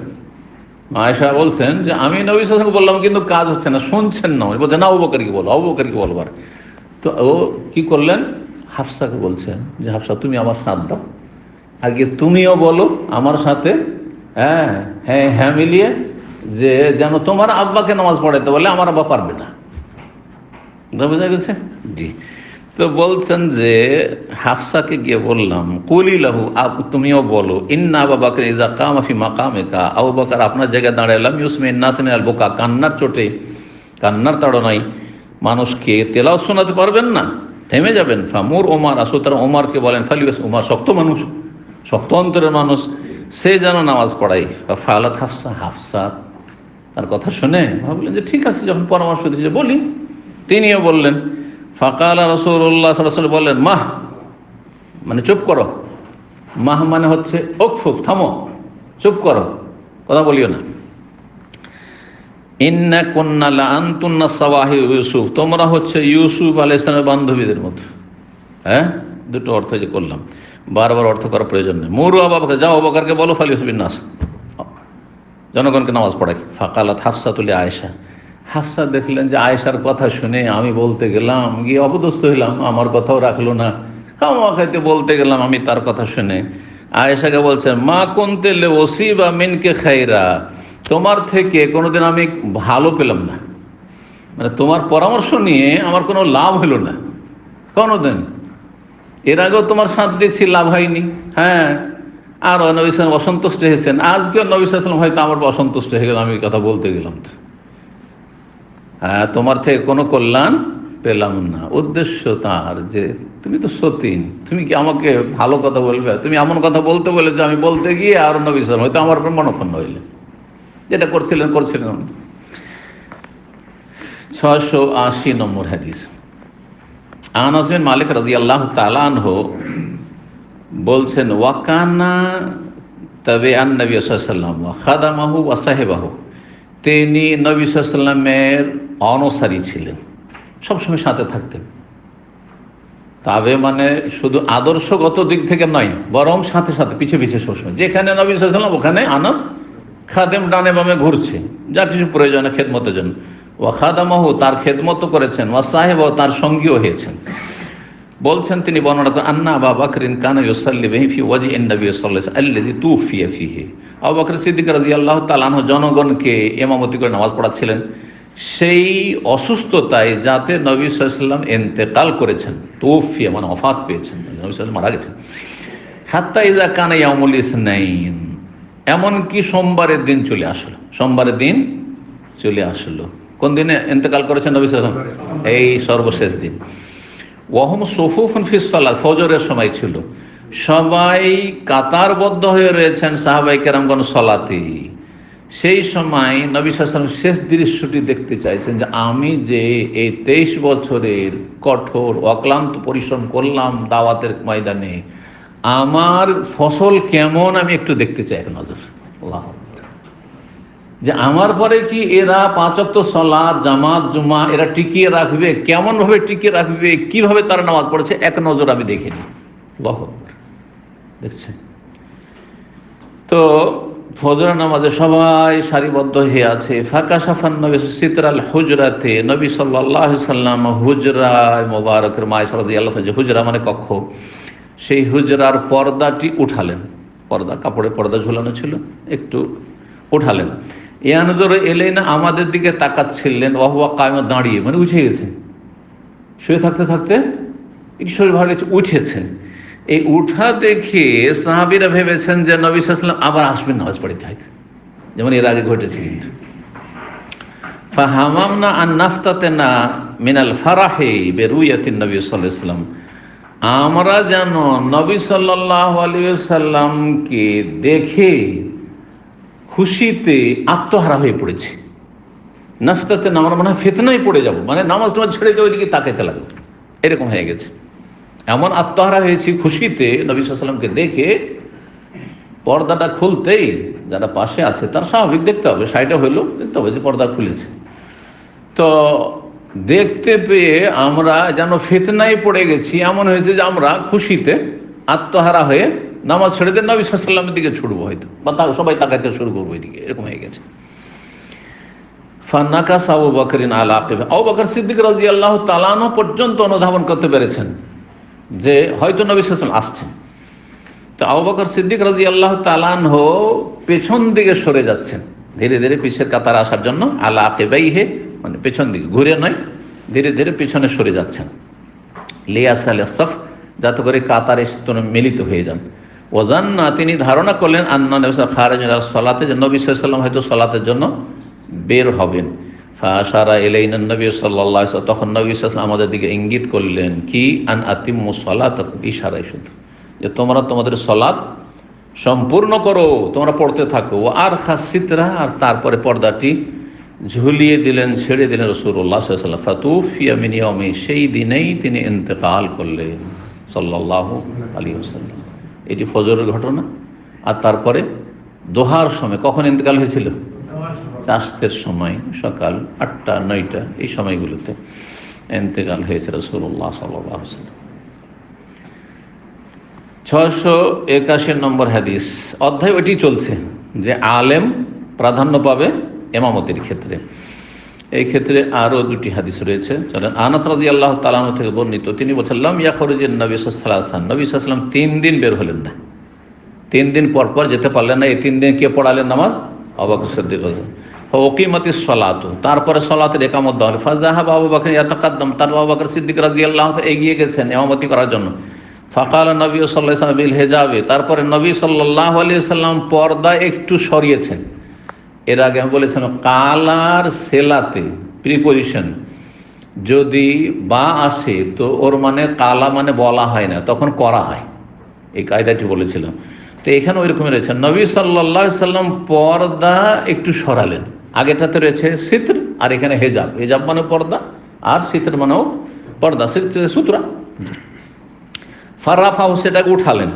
আয়েশা বলছেন যে আমি নবী সাল্লাল্লাহু আলাইহি ওয়াসাল্লাম বললাম, কিন্তু কাজ হচ্ছে না, শুনছেন না। বলছে না, আবু বকরকে বলো, আবু বকরকে বলবার। তো ও কি করলেন, হাফসাকে বলছেন যে হাফসা তুমি আমার সাথ দাও, আগে তুমিও বলো আমার সাথে, হ্যাঁ হ্যাঁ হ্যাঁ মিলিয়ে, যে যেন তোমার আব্বাকে নামাজ পড়াইতে বলে, আমার আব্বা পারবে না। বোঝা গেছে? জি। তো বলছেন যে হাফসাকে গিয়ে বললাম, কুলি লাহু, তুমিও বলো, ইন্না আবু বকর ইযা কামা ফি মাকামিকা, আবু বকর আপনার জায়গায় দাঁড়ালাম, ইউসমিন নাস মিনাল বুকা, কান্নার চোটে, কান্নার তাড়নায় মানুষকে তেলাওয়াত শোনাতে পারবেন না, থেমে যাবেন। ফামুর ওমর, সুতরাং ওমরকে বলেন, ফালিউস, ওমর শক্ত মানুষ, শক্ত অন্তরের মানুষ, সে যেন নামাজ পড়াই। ফালাত হাফসা তার কথা শুনে ভাবলেন যে ঠিক আছে, যখন পরামর্শ দিয়েছে বলি। তিনিও বললেন, ফাকালা রাসূলুল্লাহ সাল্লাল্লাহু আলাইহি ওয়াসাল্লাম, বললেন মাহ, মানে চুপ করো। মাহ মানে হচ্ছে ওকফুক, থামো, চুপ করো, কথা বলিও না। ইন্না কুন্না লা আনতুন্না সাওয়াহি ইউসুফ, তোমরা হচ্ছে ইউসুফ আলাইহিস সালামের বান্ধবীদের মতো। হ্যাঁ, দুটো অর্থ যে করলাম, বারবার অর্থ করার প্রয়োজন নেই। মুরু আবু বকর, যাও আবু বকরকে বলো, ফালিউস বিন নাস, জনগণকে নামাজ পড়াই। ফাকালাত হাফসাতুল আয়েশা, হাফসা দেখলেন যে আয়েশার কথা শুনে আমি বলতে গেলাম, গিয়ে অপদস্থ হইলাম, আমার কথাও রাখলো না, খাওয়া খাইতে বলতে গেলাম আমি তার কথা শুনে। আয়েশাকে বলছেন, মা কুনতে লে ওসিবা মিনকে খাইরা, তোমার থেকে কোনোদিন আমি ভালো পেলাম না, মানে তোমার পরামর্শ নিয়ে আমার কোনো লাভ হলো না কোনোদিন। এর আগেও তোমার সাথ দিয়েছি, লাভ হয়নি। হ্যাঁ, আর নবী সাল্লাম অসন্তুষ্ট হয়েছেন, আজকেও নবী সাল্লাম হয়তো আমার অসন্তুষ্ট হয়ে গেল, আমি কথা বলতে গেলাম তো হ্যাঁ তোমার থেকে কোনো কল্যাণ পেলাম না। উদ্দেশ্য তার যে তুমি তো সতীন, তুমি কি আমাকে ভালো কথা বলবে? তুমি এমন কথা বলতে বলেছো, আমি বলতে গিয়ে আর নবী সাল্লাম হয়তো আমার উপর মনক্ষুণ্ণ হইলেন, যেটা করছিলেন। 680 নম্বর হাদিস। আনাস বিন মালিক রাদিয়াল্লাহু তাআলা আনহু বলছেন, ওয়াকানা তবে আন নবী সাল্লাল্লাহু আলাইহি ওয়াসাল্লাম ওয়া খাদামাহু ওয়া সাহিবাহু, তিনি নবী সাল্লাল্লাহু আলাইহি ওয়াসাল্লামের অনুসারী ছিলেন, সবসময় সাথে থাকতেন। তবে মানে শুধু আদর্শগত দিক থেকে নয়, বরং সাথে সাথে পিছে পিছে সবসময়, যেখানে নবী সাল্লাল্লাহু আলাইহি ওয়াসাল্লাম ওখানে আনাস খাদেম ডানে বামে ঘুরছে, যা কিছু প্রয়োজনে খেদমতের জন্য। ওয়া খাদামাহু, তার খেদমত করেছেন, ওয়া সাহিবাহু, তার সঙ্গীও হয়েছেন। বলছেন তিনি বর্ণনা করেন, আন্না আবু বকরিন কানা ইউসাল্লি বিহি ফি ওয়াজহিন নবী সাল্লাল্লাহু আলাইহি ওয়াসাল্লাম আল্লাযী তুফিয়া ফিহি। আবু বকর সিদ্দিক রাদিয়াল্লাহু তাআলা আনহু জনগণকে ইমামতি করে নামাজ পড়াচ্ছিলেন সেই অসুস্থতায়, যাতে নবী সাল্লাল্লাহু আলাইহি ওয়াসাল্লাম ইন্তেকাল করেছেন। তুফিয়া মানে ওফাত পেয়েছেন, নবী সাল্লাল্লাহু আলাইহি ওয়াসাল্লাম মারা গেছেন। হাত্তা ইযা কানা ইয়াউমুল ইসনাইন, এমনকি সোমবারের দিন চলে আসলো। সোমবারের দিন চলে আসলো। কোন দিনে ইন্তেকাল করেছেন নবী সাল্লাল্লাহু আলাইহি ওয়াসাল্লাম? এই সর্বশেষ দিন। ওয়াহুম সুফুফুন ফিস সালাত, ফজরের সময় ছিল, সবাই কাতারবদ্ধ হয়ে রয়েছেন সাহাবায়ে কেরামগণ সালাতে। সেই সময় নবী সাল্লাল্লাহু আলাইহি ওয়াসাল্লাম শেষ দৃশ্যটি দেখতে চাইছেন, যে আমি যে এই 23 বছরের কঠোর অক্লান্ত পরিশ্রম করলাম দাওয়াতের ময়দানে, আমার ফসল কেমন আমি একটু দেখতে চাই। নজর আল্লাহ, যে আমার পরে কি এরা 5 ওয়াক্ত সালাত জামাত জুমা এরা টিকিয়ে রাখবে, কেমন ভাবে টিকিয়ে রাখবে, কিভাবে তারা নামাজ পড়েছে, এক নজর আমি দেখে নিই। আল্লাহু আকবার। দেখছেন তো ফজরের নামাজে সবাই সারিবদ্ধ হয়ে আছে। ফাঁকা সাফান নবী সিতরাল হুজরাতে, নবী সাল্লাল্লাহু আলাইহি সাল্লাম হুজরায় মোবারকের মায়েশা রাদিয়াল্লাহু তাআলা, হুজরা মানে কক্ষ, সেই হুজরার পর্দাটি উঠালেন। পর্দা, কাপড়ের পর্দা ঝুলানো ছিল, একটু উঠালেন। ইয়ানজুরু ইলাইনা, আমাদের দিকে তাকাচ্ছিলেন। ওয়া হুয়া কায়েম, দাঁড়িয়ে মানে উঠে গেছেন, শুয়ে থাকতে থাকতে একটু শরীর ভালো লেগেছে, উঠেছেন। এই উঠা দেখে সাহাবীরা ভেবেছেন যে নবী সাল্লাল্লাহু আলাইহি ওয়াসাল্লাম আবার আসবেন নামাজ পড়তে, হয়তো যেমন এর আগে ঘটেছে। কিন্তু ফাহামামনা আন নাফতাতেনা মিনাল ফারাহি বিরুয়াতিন নবী সাল্লাল্লাহু আলাইহি ওয়াসাল্লাম, আমরা যেন নবী সাল্লাল্লাহু আলাইহি ওয়াসাল্লামকে দেখে খুশিতে আত্মহারা হয়ে পড়েছি। নাফতাতে না, আমরা মনে হয় ফিতনায় পড়ে যাব, মানে নামাজ টামাজ ছেড়ে দিয়ে ওইদিকে তাকাইতে লাগলো, এরকম হয়ে গেছে। এমন আত্মহারা হয়েছি খুশিতে নবী সাল্লাল্লাহু আলাইহি ওয়াসাল্লামকে দেখে, পর্দাটা খুলতেই যারা পাশে আছে তার স্বাভাবিক দেখতে হবে, সাইডে হইলো দেখতে হবে যে পর্দা খুলেছে। তো দেখতে পেয়ে আমরা যেন ফিতনায় পড়ে গেছি, এমন হয়েছে যে আমরা খুশিতে আত্মহারা হয়ে নামাজ ছেড়ে দিয়ে নবী সাল্লাল্লাহু আলাইহি ওয়াসাল্লামের দিকে ছুটবো, হয়তো বা সবাই তাকাইতে শুরু করবো এদিকে, এরকম হয়ে গেছে। ফানাকাস আবু বকরিন আলা আকিবা, আবু বকর সিদ্দিক রাদিয়াল্লাহু তাআলা আনহু পর্যন্ত অনুধাবন করতে পেরেছেন যে হয়তো নবী সাল্লাল্লাহু আলাইহি ওয়াসাল্লাম আসছেন। তো আবু বকর সিদ্দিক রাদিয়াল্লাহু তাআলা আনহু পেছন দিকে সরে যাচ্ছেন, ধীরে ধীরে পিছের কাতারে আসার জন্য। আলা আকিবাইহি মানে পেছন দিকে, ঘুরে নয়, ধীরে ধীরে পিছনে সরে যাচ্ছেন। লিয়াসাল সাফ, যাতে করে কাতারে মিলিত হয়ে যান। ওয়াজান্না, তিনি ধারণা করলেন, আন্না নবী সাল্লাল্লাহু আলাইহি ওয়াসাল্লাম খারাজা সালাতে, যে নবী সাল্লাল্লাহু আলাইহি ওয়াসাল্লাম হয়তো সালাতের জন্য বের হবেন। ফাআশারা ইলাইনা নবী সাল্লাল্লাহু আলাইহি ওয়াসাল্লাম, তখন নবী সাল্লাল্লাহু আলাইহি ওয়াসাল্লাম আমাদের দিকে ইঙ্গিত করলেন, কি আন আতিম্মু সালাতাকুম, ইশারায় শুধু, যে তোমরা তোমাদের সালাত সম্পূর্ণ করো, তোমরা পড়তে থাকো। আর খাসিতরা, আর তারপরে পর্দাটি ঝুলিয়ে দিলেন, ছেড়ে দিলেন রাসূলুল্লাহ সাল্লাল্লাহু আলাইহি ওয়াসাল্লাম। ফাতুফিয়া মিন ইয়াউমি, সেই দিনেই তিনি ইন্তেকাল করলেন সাল্লাল্লাহু আলাইহি ওয়াসাল্লাম। এটি ফজরের ঘটনা। আর তারপরে দোহার সময়, কখন ইন্তেকাল হয়েছিল? চাষতের সময়, সকাল 8টা 9টা এই সময়গুলোতে ইন্তেকাল হয়েছে রাসূলুল্লাহ সাল্লাল্লাহু আলাইহি ওয়াসাল্লাম। 681 নম্বর হাদিস, অধ্যায় ওইটি চলছে যে আলেম প্রাধান্য পাবে ইমামতির ক্ষেত্রে। এই ক্ষেত্রে আরও 2টি হাদিস রয়েছে, চলেন। আনাস রাদিয়াল্লাহু তাআলা আনহু থেকে বর্ণিত, তিনি বলছিলেন, ইয়াখরুজুন নবী সাল্লাল্লাহু আলাইহি ওয়াসাল্লাম, নবী সাল্লাল্লাহু আলাইহি ওয়াসাল্লাম 3 দিন বের হলেন না, 3 দিন পর পর যেতে পারলেন না। এই 3 দিন কে পড়ালেন নামাজ? আবু বকর সিদ্দিক রাদিয়াল্লাহু। ওকিমাতিস সালাতু, তারপরে সালাতের ইকামত দেওয়া হলো। ফাযাহাবা আবু বকর ইয়াতাকাদ্দাম, তার আবু বকর সিদ্দিক রাদিয়াল্লাহু তাআলা এগিয়ে গেছেন ইমামতি করার জন্য। ফাকাল নবী সাল্লাল্লাহু আলাইহি ওয়াসাল্লাম বিল হিজাবে, তারপরে নবী সাল্লাল্লাহু আলাইহি ওয়াসাল্লাম পর্দা একটু সরিয়েছেন। এর আগে আমি বলেছিলাম কালার সেলাতে প্রিপোজিশন যদি বা আসে তো ওর মানে কালা মানে বলা হয় না, তখন করা হয়, এই কায়দাটি বলেছিলাম। তো এখানে ওই রকমই রয়েছে, নবী সাল্লাল্লাহু আলাইহি ওয়াসাল্লাম পর্দা একটু সরালেন। আগেটাতে রয়েছে সিত্র, আর এখানে হেজাব। হেজাব মানে পর্দা, আর সিত্র মানেও পর্দা, সুতরা। ফারাফাহু, সেটাকে উঠালেন।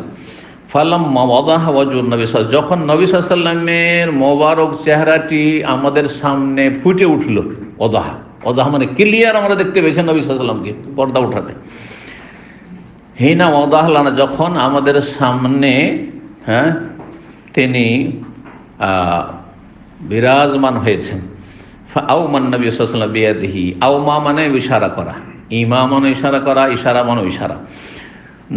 ফালাম্মা ওয়াদাহা ওয়াজহুন নবী সাল্লাল্লাহু আলাইহি ওয়াসাল্লাম, যখন নবী সাল্লাল্লাহু আলাইহি ওয়াসাল্লামের মোবারক চেহারাটি আমাদের সামনে ফুটে উঠল, ওয়াদাহা, ওয়াদাহা মানে ক্লিয়ার আমরা দেখতে পেয়েছি নবী সাল্লাল্লাহু আলাইহি ওয়াসাল্লামকে পর্দা উঠাতে। হিনা ওয়াদাহা লানা, যখন আমাদের সামনে তিনি বিরাজমান হয়েছেন। আওমান নবী সাল্লাল্লাহু আলাইহি ওয়াসাল্লাম বিয়াদিহি, আওমা মানে ইশারা করা, ইমা মানে ইশারা করা, ইশারা মানে ইশারা।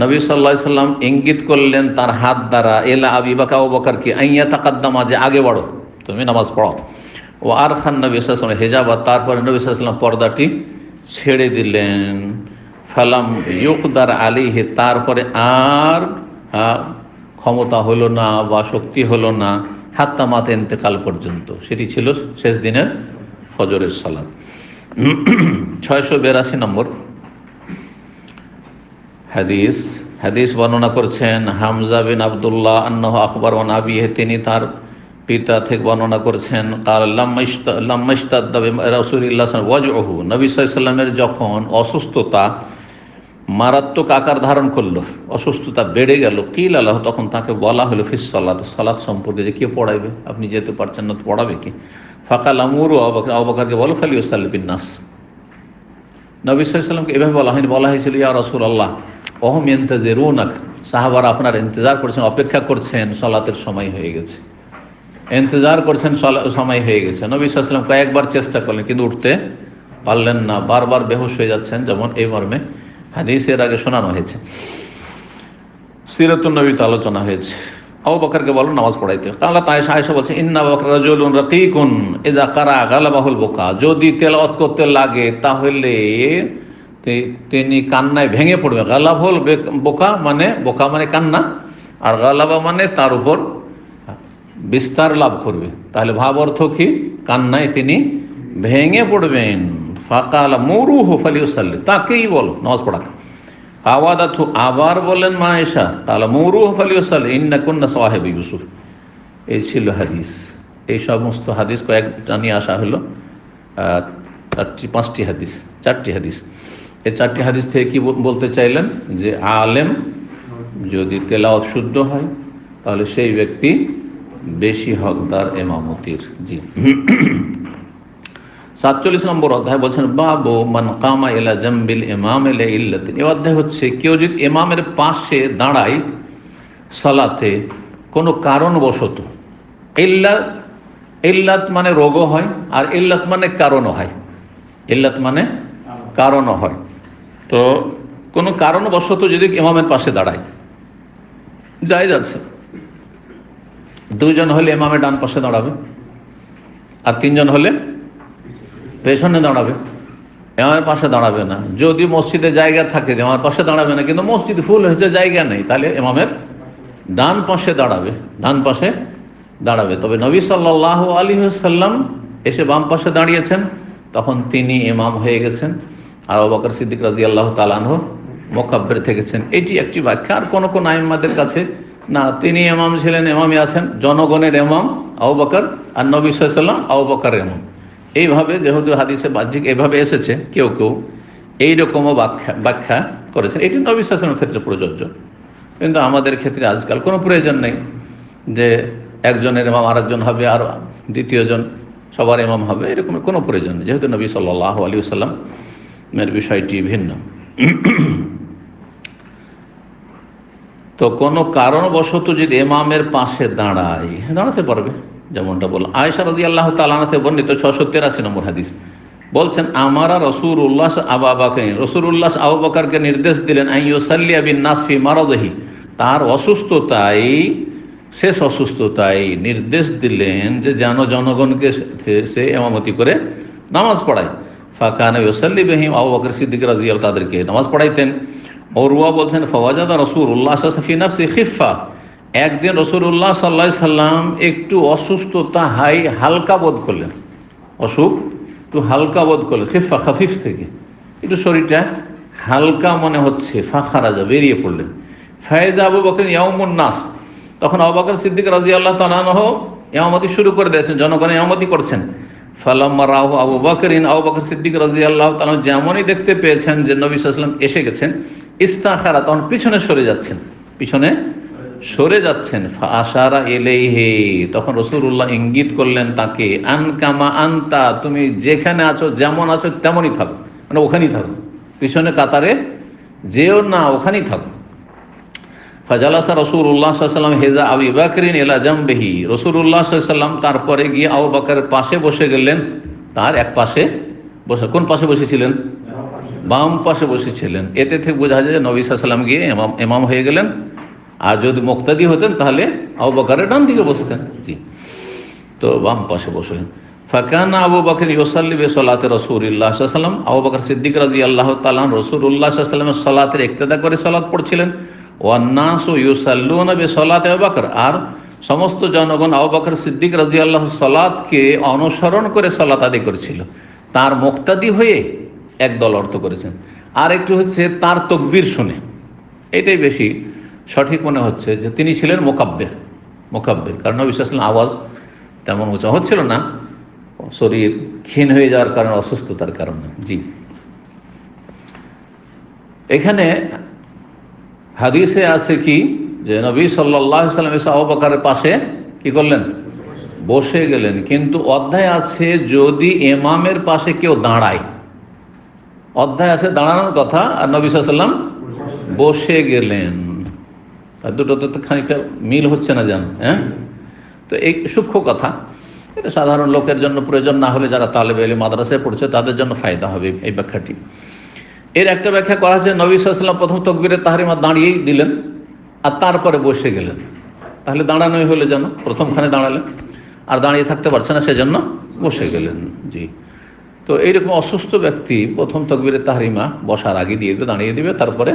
নবী সাল্লাল্লাহু আলাইহি ওয়াসাল্লাম ইঙ্গিত করলেন তার হাত দ্বারা, এলা আবি বকর, আবু বকরকে, আইয়া তাকাদ্দামা, যে আগে বাড়ো, তুমি নামাজ পড়ো। ও আর খান নবী সাল্লাল্লাহু আলাইহি ওয়াসাল্লাম হিজাবা, তারপরে নবী সাল্লাল্লাহু আলাইহি ওয়াসাল্লাম পর্দাটি ছেড়ে দিলেন। ফালাম ইউকদার আলাইহি, তারপরে আর ক্ষমতা হলো না বা শক্তি হলো না, হাত্তা মাতে ইন্তেকাল পর্যন্ত। সেটি ছিল শেষ দিনের ফজরের সালাত। 682 নম্বর হাদিস বর্ণনা করছেন হামজা বিন আব্দুল্লাহ আন্নাহু আখবার ওয়ান আবিহি, তিনি তার পিতা থেকে বর্ণনা করছেন কাল লাম্মা ইশতাদ্দা রাসূলুল্লাহ সাল্লাল্লাহু আলাইহি ওয়াজহু, নবী সাল্লাল্লাহু আলাইহি ওয়াসাল্লামের যখন অসুস্থতা মারাত্মক আকার ধারণ করলো, অসুস্থতা বেড়ে গেল, কিল আল্লাহ, তখন তাকে বলা হলো ফিস সালাত, সালাত সম্পর্কে, যে কে পড়াইবে, আপনি যেতে পারছেন না তো পড়াবে কি? ফাকাল আমুরু আবু বকরকে বলো ফালিউসাল্লি বিন নাস। নবী সাল্লাল্লাহু আলাইহি ওয়াসাল্লামকে এভাবে বলা হয়নি, বলা হয়েছিল ইয়া রাসূলুল্লাহ ওহুম ইয়ান্তাজিরুনাক, সাহাবারা আপনার ইন্তজার করছেন, অপেক্ষা করছেন, সালাতের সময় হয়ে গেছে, ইন্তজার করছেন, সময় হয়ে গেছে। নবী সাল্লাল্লাহু আলাইহি ওয়াসাল্লাম কয়েকবার চেষ্টা করলেন কিন্তু উঠতে পারলেন না, বারবার বেহুশ হয়ে যাচ্ছেন, যেমন এই মর্মে হাদিসের আগে শোনানো হয়েছে, সিরাতুন নবীতে আলোচনা হয়েছে। আবু বকরকে বলো নামাজ পড়াইতে। কালা আয়েশা বলছে ইন্না আবু বকর রাজুলুন রাকিকুন ইযা কারা গালাবাহুল বুকা, যদি তেলাওয়াত করতে লাগে তাহলে তিনি কান্নায় ভেঙে পড়বে। গালাবহুল বোকা মানে কান্না, আর গালাবা মানে তার উপর বিস্তার লাভ করবে। তাহলে ভাব অর্থ কি? কান্নায় তিনি ভেঙে পড়বেন। ফাকাল মুরুহু ফালিউসাল্লি, তাকেই বল নামাজ পড়াতে। আওয়াদাতু, আবার বলেন মা আয়েশা তাআলা মুরুহু ফালিউসাল্লি ইন্না কুন্না সাওয়াহিবু ইউসুফ। এই ছিল হাদিস। এই সমস্ত হাদিস কয়েকটা নিয়ে আসা হলো, 4টি হাদিস। এই 4টি হাদিস থেকে কি বলতে চাইলেন? যে আলেম যদি তেলাওয়াত শুদ্ধ হয় তাহলে সেই ব্যক্তি বেশি হকদার ইমামতির। জি 47 নম্বর অধ্যায় বলছেন বাবু মান কামা ইলা জামবিল ইমাম ইলা ইল্লাতিন। এই অধ্যায় হচ্ছে কেউ যদি ইমামের পাশে দাঁড়ায় সালাতে কোনো কারণবশত, ইল্লাত মানে রোগও হয়, আর ইল্লাত মানে কারণও হয়। ইল্লাত মানে কারণও হয়। তো কোনো কারণবশত যদি ইমামের পাশে দাঁড়ায়, জায়েজ আছে। 2 জন হলে ইমামের ডান পাশে দাঁড়াবে, আর 3 জন হলে পেছনে দাঁড়াবে, ইমামের পাশে দাঁড়াবে না। যদি মসজিদে জায়গা থাকে ইমামের পাশে দাঁড়াবে না, কিন্তু মসজিদ ফুল হয়েছে, জায়গা নেই, তাহলে ইমামের ডান পাশে দাঁড়াবে। তবে নবী সাল্লাল্লাহু আলাইহি ওয়াসাল্লাম এসে বাম পাশে দাঁড়িয়েছেন, তখন তিনি ইমাম হয়ে গেছেন, আর আবু বকর সিদ্দিক রাদিয়াল্লাহু তাআলা আনহু মুকাব্বির থেকেছেন। এটি একটি ব্যাখ্যা। আর কোন আইম্মাদের কাছে না, তিনি ইমাম ছিলেন, ইমামই আছেন, জনগণের ইমাম আবু বকর, আর নবী সাল্লাল্লাহু আলাইহি ওয়াসাল্লাম আবু বকরের ইমাম। এইভাবে যেহেতু হাদিসে বাহ্যিক এভাবে এসেছে, কেউ এইরকমও ব্যাখ্যা করেছেন। এটি নবী সাল্লাল্লাহু আলাইহি ওয়াসাল্লামের ক্ষেত্রে প্রযোজ্য, কিন্তু আমাদের ক্ষেত্রে আজকাল কোনো প্রয়োজন নেই যে একজনের ইমাম আরেকজন হবে আর দ্বিতীয়জন সবার ইমাম হবে, এরকম কোনো প্রয়োজন নেই, যেহেতু নবী সাল্লাল্লাহু আলাইহি ওয়াসাল্লামের বিষয়টি ভিন্ন। তো কোনো কারণবশত যদি ইমামের পাশে দাঁড়াতে পারবে, যেমনটা বললাম। আয়েশা রাদিয়াল্লাহু তাআলা আনহা থেকে বর্ণিত 683 নম্বর হাদিস বলছেন আমারা রাসূলুল্লাহ রাসূলুল্লাহ আবু বকরকে নির্দেশ দিলেন আইয়ুসাল্লিয়া বিন নাস ফি মারাদিহি, তার শেষ অসুস্থতায় নির্দেশ দিলেন যে যেন জনগণকে সে ইমামতি করে নামাজ পড়ায়। ফাকানা ইউসাল্লি বিহিম, আবু বকর সিদ্দিক রাদিয়াল্লাহু তাদেরকে নামাজ পড়াইতেন। ওরওয়া বলছেন ফওয়াজাদা রাসূলুল্লাহ সাল্লাল্লাহু আলাইহি ওয়াসাল্লাম খিফা, একদিন রাসূলুল্লাহ সাল্লাল্লাহু আলাইহি সাল্লাম একটু অসুস্থতা হালকা বোধ করলেন, অসুখ একটু হালকা বোধ করলেন, খিফা খাফিফ থেকে একটু শরীরটা হালকা মনে হচ্ছে, ফাখারাজা বেরিয়ে পড়লেন। ফায়দা আবু বকর ইয়াউমুন নাস, তখন আবু বকর সিদ্দিক রাদিয়াল্লাহু তাআলা আনহু ইমামতি শুরু করে দিয়েছেন, জনগণ ইমামতি করছেন। ফালাম্মা রাহু আবু বকরিন, আবু বকর সিদ্দিক রাদিয়াল্লাহু তাআলা যেমনই দেখতে পেয়েছেন যে নবী সাল্লাল্লাহু আলাইহি ওয়াসাল্লাম এসে গেছেন, ইস্তাখারা, তখন পিছনে সরে যাচ্ছেন, পিছনে সরে যাচ্ছেন। ফাআশারা ইলাইহি, তখন রাসূলুল্লাহ ইঙ্গিত করলেন তাকে, আনকামা আনতা, তুমি যেখানে আছো যেমন আছো তেমনই থাকো, মানে ওখানেই থাকো, পিছনে কাতারে যেও না, ওখানেই থাকো। ফাজালাসা রাসূলুল্লাহ সাল্লাল্লাহু আলাইহি ওয়াসাল্লাম হিজা আবি বকরিন ইলা জামবিহি, রাসূলুল্লাহ সাল্লাল্লাহু আলাইহি ওয়াসাল্লাম তারপরে গিয়ে আবু বকরের পাশে বসে গেলেন, তার এক পাশে বসে। কোন পাশে বসেছিলেন? বাম পাশে বসেছিলেন। এতে থেকে বোঝা যায় যে নবী সাল্লাল্লাহু আলাইহি ওয়াসাল্লাম গিয়ে ইমাম হয়ে গেলেন, আর যদি মুক্তাদি হতেন তাহলে আবু বকরের ডান দিকে বসতেন। জি, তো বাম পাশে বসলেন। ফাকানা আবু বকর ইউসাল্লি বিসলাতি রাসূলিল্লাহ সাল্লাল্লাহু আলাইহি ওয়াসাল্লাম, আবু বকর সিদ্দিক রাদিয়াল্লাহু তাআলা রাসূলুল্লাহ সাল্লাল্লাহু আলাইহি ওয়াসাল্লামের সালাতের ইক্তেদা করে সালাত পড়ছিলেন। ওয়ান নাসু ইউসাল্লুনা বিসলাতি আবু বকর, আর সমস্ত জনগণ আবু বকর সিদ্দিক রাদিয়াল্লাহু সালাতকে অনুসরণ করে সালাত আদায় করেছিল। তার মুক্তাদি হয়ে একদল অর্থ করেছেন, আর একটু হচ্ছে তার তাকবীর শুনে। এটাই বেশি সঠিক মনে হচ্ছে যে তিনি ছিলেন মুকাব্বির, কারণ নবী সাল্লাল্লাহু আলাইহি ওয়াসাল্লাম আওয়াজ তেমন উঁচা হচ্ছিল না, শরীর ক্ষীণ হয়ে যাওয়ার কারণে, অসুস্থতার কারণে। জি, এখানে হাদিসে আছে কি যে নবী সাল্লাল্লাহু আলাইহি ওয়াসাল্লাম এসে আবু বকরের পাশে কি করলেন? বসে গেলেন। কিন্তু অধ্যায় আছে যদি ইমামের পাশে কেউ দাঁড়ায়, অধ্যায় আছে দাঁড়ানোর কথা, আর নবী সাল্লাল্লাহু আলাইহি ওয়াসাল্লাম বসে গেলেন। আর দুটোতে তো খানিকটা মিল হচ্ছে না, জান? হ্যাঁ, তো এই সূক্ষ্ম কথা, এটা সাধারণ লোকের জন্য প্রয়োজন না হলে যারা তালেবে ইলম মাদ্রাসায় পড়ছে তাদের জন্য ফায়দা হবে এই ব্যাখ্যাটি। এর একটা ব্যাখ্যা করা হচ্ছে নবী সাল্লাল্লাহু আলাইহি ওয়াসাল্লাম প্রথম তাকবীরে তাহরিমা দাঁড়িয়েই দিলেন আর তারপরে বসে গেলেন, তাহলে দাঁড়ানোই হলে যেন, প্রথমখানে দাঁড়ালেন আর দাঁড়িয়ে থাকতে পারছে না সেজন্য বসে গেলেন। জি, তো এইরকম অসুস্থ ব্যক্তি প্রথম তাকবীরে তাহরিমা বসার আগে দিয়ে দেবে, দাঁড়িয়ে দিবে, তারপরে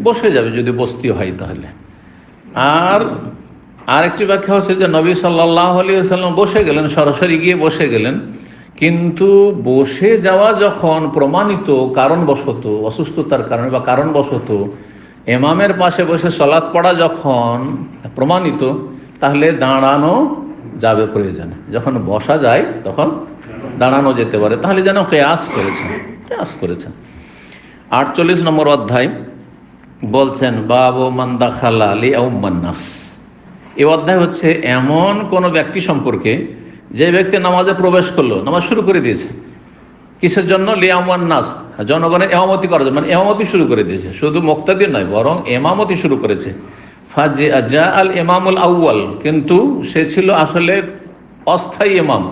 বসে যাবে যদি বসতি হয় তাহলে। আর আরেকটি ব্যাখ্যা হচ্ছে যে নবী সাল্লাল্লাহু আলাইহি ওয়াসাল্লাম বসে গেলেন, সরাসরি গিয়ে বসে গেলেন, কিন্তু বসে যাওয়া যখন প্রমাণিত কারণবশত, অসুস্থতার কারণে বা কারণবশত ইমামের পাশে বসে সালাত পড়া যখন প্রমাণিত, তাহলে দাঁড়ানো যাবে প্রয়োজনে। যখন বসা যায় তখন দাঁড়ানো যেতে পারে, তাহলে যেন কিয়াস করেছেন। 48 নম্বর অধ্যায় বলছেন বাবু মান দাখালা লিয়াউম্মান নাস। এই অধ্যায় হচ্ছে এমন কোন ব্যক্তি সম্পর্কে যে ব্যক্তি নামাজে প্রবেশ করলো, নামাজ শুরু করে দিয়েছে, কিসের জন্য? লিয়াউম্মান নাস, জনগণের ইমামতি করার জন্য, মানে ইমামতি শুরু করে দিয়েছে, শুধু মুক্তাদি নয় বরং ইমামতি শুরু করেছে। ফাজা আল ইমামুল আউয়াল, কিন্তু সে ছিল আসলে অস্থায়ী ইমাম।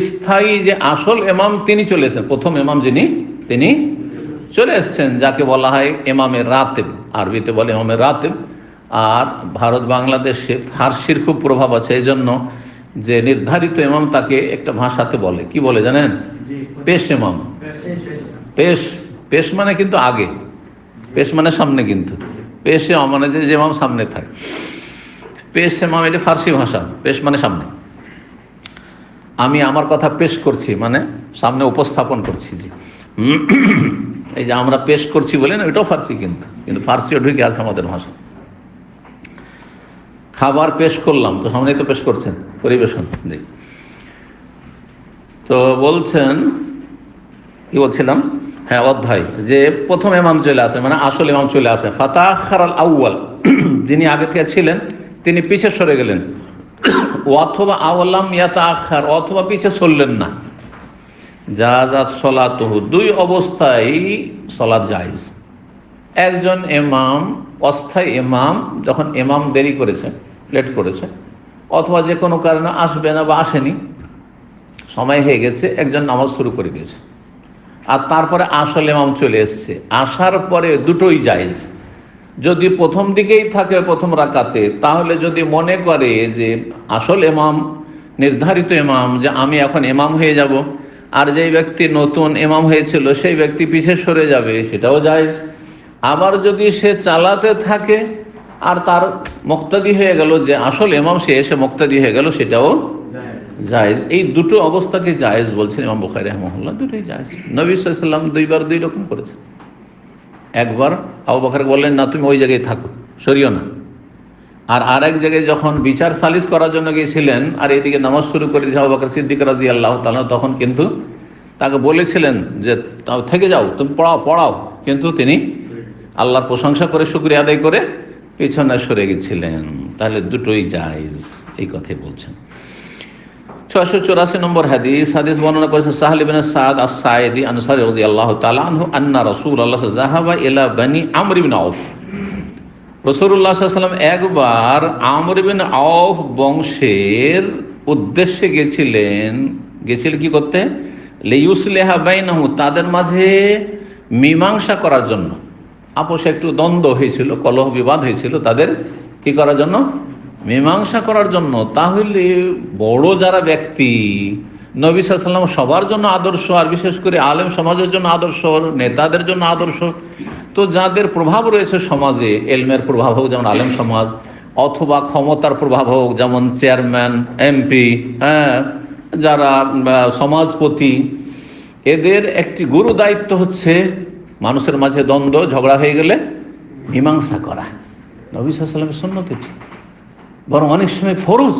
স্থায়ী যে আসল ইমাম তিনি চলে এসেছেন, প্রথম ইমাম যিনি, তিনি চলে এসছেন, যাকে বলা হয় ইমামে রাতেব, আরবিতে বলে ইমামে রাতেব। আর ভারত বাংলাদেশে ফার্সির খুব প্রভাব আছে, এই জন্য যে নির্ধারিত ইমাম তাকে একটা ভাষাতে বলে, কি বলে জানেন? পেশ ইমাম। পেশ মানে কিন্তু আগে, পেশ মানে সামনে, কিন্তু পেশ ইমাম মানে যে ইমাম সামনে থাকে, পেশ ইমাম, এটা ফার্সি ভাষা। পেশ মানে সামনে, আমি আমার কথা পেশ করছি মানে সামনে উপস্থাপন করছি। জি, এই যে আমরা পেশ করছি বলে না, এটাও ফার্সি, কিন্তু ফার্সিও ঢুকে আছে আমাদের ভাষা। খাবার পেশ করলাম, তো সামনেই তো পেশ করছেন, পরিবেশন। জি, তো বলছেন, কি বলছিলাম? হ্যাঁ, অধ্যায় যে প্রথম ইমাম চলে আসে, মানে আসল ইমাম চলে আসে। ফাতাখারাল আউয়াল, যিনি আগে থেকে ছিলেন তিনি পিছে সরে গেলেন। অথবা আওয়ালাম ইয়াতাখার, অথবা পিছে সরলেন না। জাযাত সলাতুহু, দুই অবস্থায় সলাত জায়েজ। একজন ইমাম, অস্থায়ী ইমাম, যখন ইমাম দেরি করেছে, লেট করেছে, অথবা যে কোনো কারণে আসবে না বা আসেনি, সময় হয়ে গেছে, একজন নামাজ শুরু করে দিয়েছে, আর তারপরে আসল ইমাম চলে এসছে, আসার পরে দুটোই জায়েজ। যদি প্রথম দিকেই থাকে প্রথম রাকাতে, তাহলে যদি মনে করে যে আসল ইমাম, নির্ধারিত ইমাম, যে আমি এখন ইমাম হয়ে যাব, আর যেই ব্যক্তি নতুন ইমাম হয়েছিল সেই ব্যক্তি পিছে সরে যাবে, সেটাও জায়েজ। আবার যদি সে চালাতে থাকে আর তার মুক্তাদি হয়ে গেল, যে আসল ইমাম সে এসে মুক্তাদি হয়ে গেল, সেটাও জায়েজ। এই দুটো অবস্থাকে জায়েজ বলছেন ইমাম বুখারী রাহিমাহুল্লাহ, দুটোই জায়েজ। নবী সাল্লাল্লাহু আলাইহি ওয়াসাল্লাম দুইবার দুই রকম করেছেন। একবার আবু বকর বললেন, না তুমি ওই জায়গায় থাকো, সরিও না। আর আরেক জায়গায় যখন বিচার সালিস করার জন্য গিয়েছিলেন আর এদিকে নামাজ শুরু করে দিয়েছে আবু বকর সিদ্দিক রাদিয়াল্লাহু তাআলা, তখন কিন্তু তাকে বলেছিলেন যে থেকে যাও, তুমি পড়াও, কিন্তু তিনি আল্লাহর প্রশংসা করে শুকরিয়া আদায় করে পিছনে সরে গেছিলেন। তাহলে দুটোই জায়েজ, এই কথাই বলছেন। 684 নম্বর হাদিস বর্ণনা করেছেন সাহল ইবনে সাদ আস-সাঈদী আনসারী রাদিয়াল্লাহু তাআলা আনহু আন্না রাসূলুল্লাহ যাহাবা ইলা বনি আমর ইবনে আউফ। রাসূলুল্লাহ সাল্লাল্লাহু আলাইহি ওয়াসাল্লাম একবার আমর ইবনে আউফ বংশের উদ্দেশ্যে গেছিলেন কি করতে? লিইউসলিহা বাইনাহুম, তাদের মাঝে মীমাংসা করার জন্য। আপোষে একটু দ্বন্দ্ব হয়েছিল, কলহ বিবাদ হয়েছিল, তাদের কি করার জন্য? মীমাংসা করার জন্য। তাহলে বড় যারা ব্যক্তি, নবী সাল্লাল্লাহু আলাইহি ওয়াসাল্লাম সবার জন্য আদর্শ, আর বিশেষ করে আলেম সমাজের জন্য আদর্শ, নেতাদের জন্য আদর্শ। তো যাদের প্রভাব রয়েছে সমাজে, এলমের প্রভাব হোক যেমন আলেম সমাজ, অথবা ক্ষমতার প্রভাব হোক যেমন চেয়ারম্যান, এমপি, যারা সমাজপতি, এদের একটি গুরু দায়িত্ব হচ্ছে মানুষের মাঝে দ্বন্দ্ব ঝগড়া হয়ে গেলে মীমাংসা করা। নবী সাল্লাল্লাহু আলাইহি ওয়াসাল্লামের সুন্নত এটি, বরং অনেক সময় ফরজ।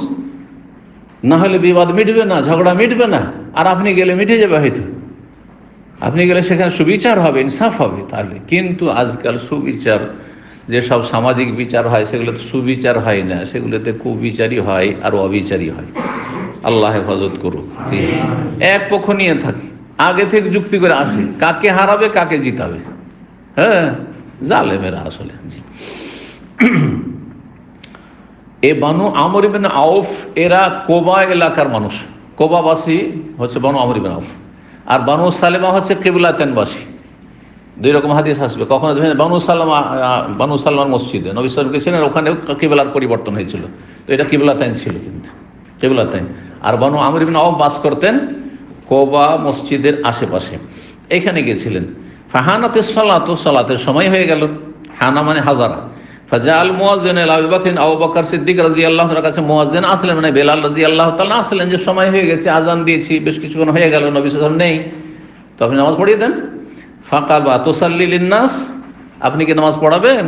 না হলে বিবাদ মিটবে না, ঝগড়া মিটবে না, আর আপনি গেলে মিটে যাবে, হয়তো আপনি গেলে সেখানে সুবিচার হবে, ইনসাফ হবে। তাহলে কিন্তু আজকাল সুবিচার, যেসব সামাজিক বিচার হয় সেগুলোতে সুবিচার হয় না, সেগুলোতে কুবিচারই হয় আর অবিচারই হয়। আল্লাহ হেফাজত করুক। জি, এক পক্ষ নিয়ে থাকে, আগে থেকে যুক্তি করে আসে কাকে হারাবে কাকে জিতাবে। জালেমেরা আসলে। জি, এ বানু আমর ইবনে আউফ এরা কোবা এলাকার মানুষ। কোবাবাসী হচ্ছে বানু আমর ইবনে আউফ, আর বানু সালেমা হচ্ছে কিবলাতেনবাসী। দুই রকম হাদিস আসবে। কখনো বানু সালমার মসজিদে নবী সাল্লাল্লাহু আলাইহি ওয়াসাল্লাম গেছিলেন, ওখানে কিবলার পরিবর্তন হয়েছিল, তো এটা কিবলাতাইন ছিল, কিন্তু কিবলাতাইন। আর বানু আমর ইবনে আউফ বাস করতেন কোবা মসজিদের আশেপাশে, এখানে গেছিলেন। ফাহানাতে সালাতু, সালাতের সময় হয়ে গেল। হানা মানে হাজারা। ফাজাল মুয়াজ্জিন আবু বকর, আবু বকর সিদ্দিক রাদিয়াল্লাহু তাআলার কাছে মুয়াজ্জিন আসলেন, মানে বেলাল রাদিয়াল্লাহু তাআলা আসলেন, যে সময় হয়ে গেছে, আজান দিয়েছি, বেশ কিছুক্ষণ হয়ে গেল, নবী সাল্লাল্লাহু আলাইহি ওয়াসাল্লাম নেই, তো আপনি নামাজ পড়িয়ে দেন। ফাকাবা তুসাল্লি লিন্নাস, আপনি কি নামাজ পড়াবেন?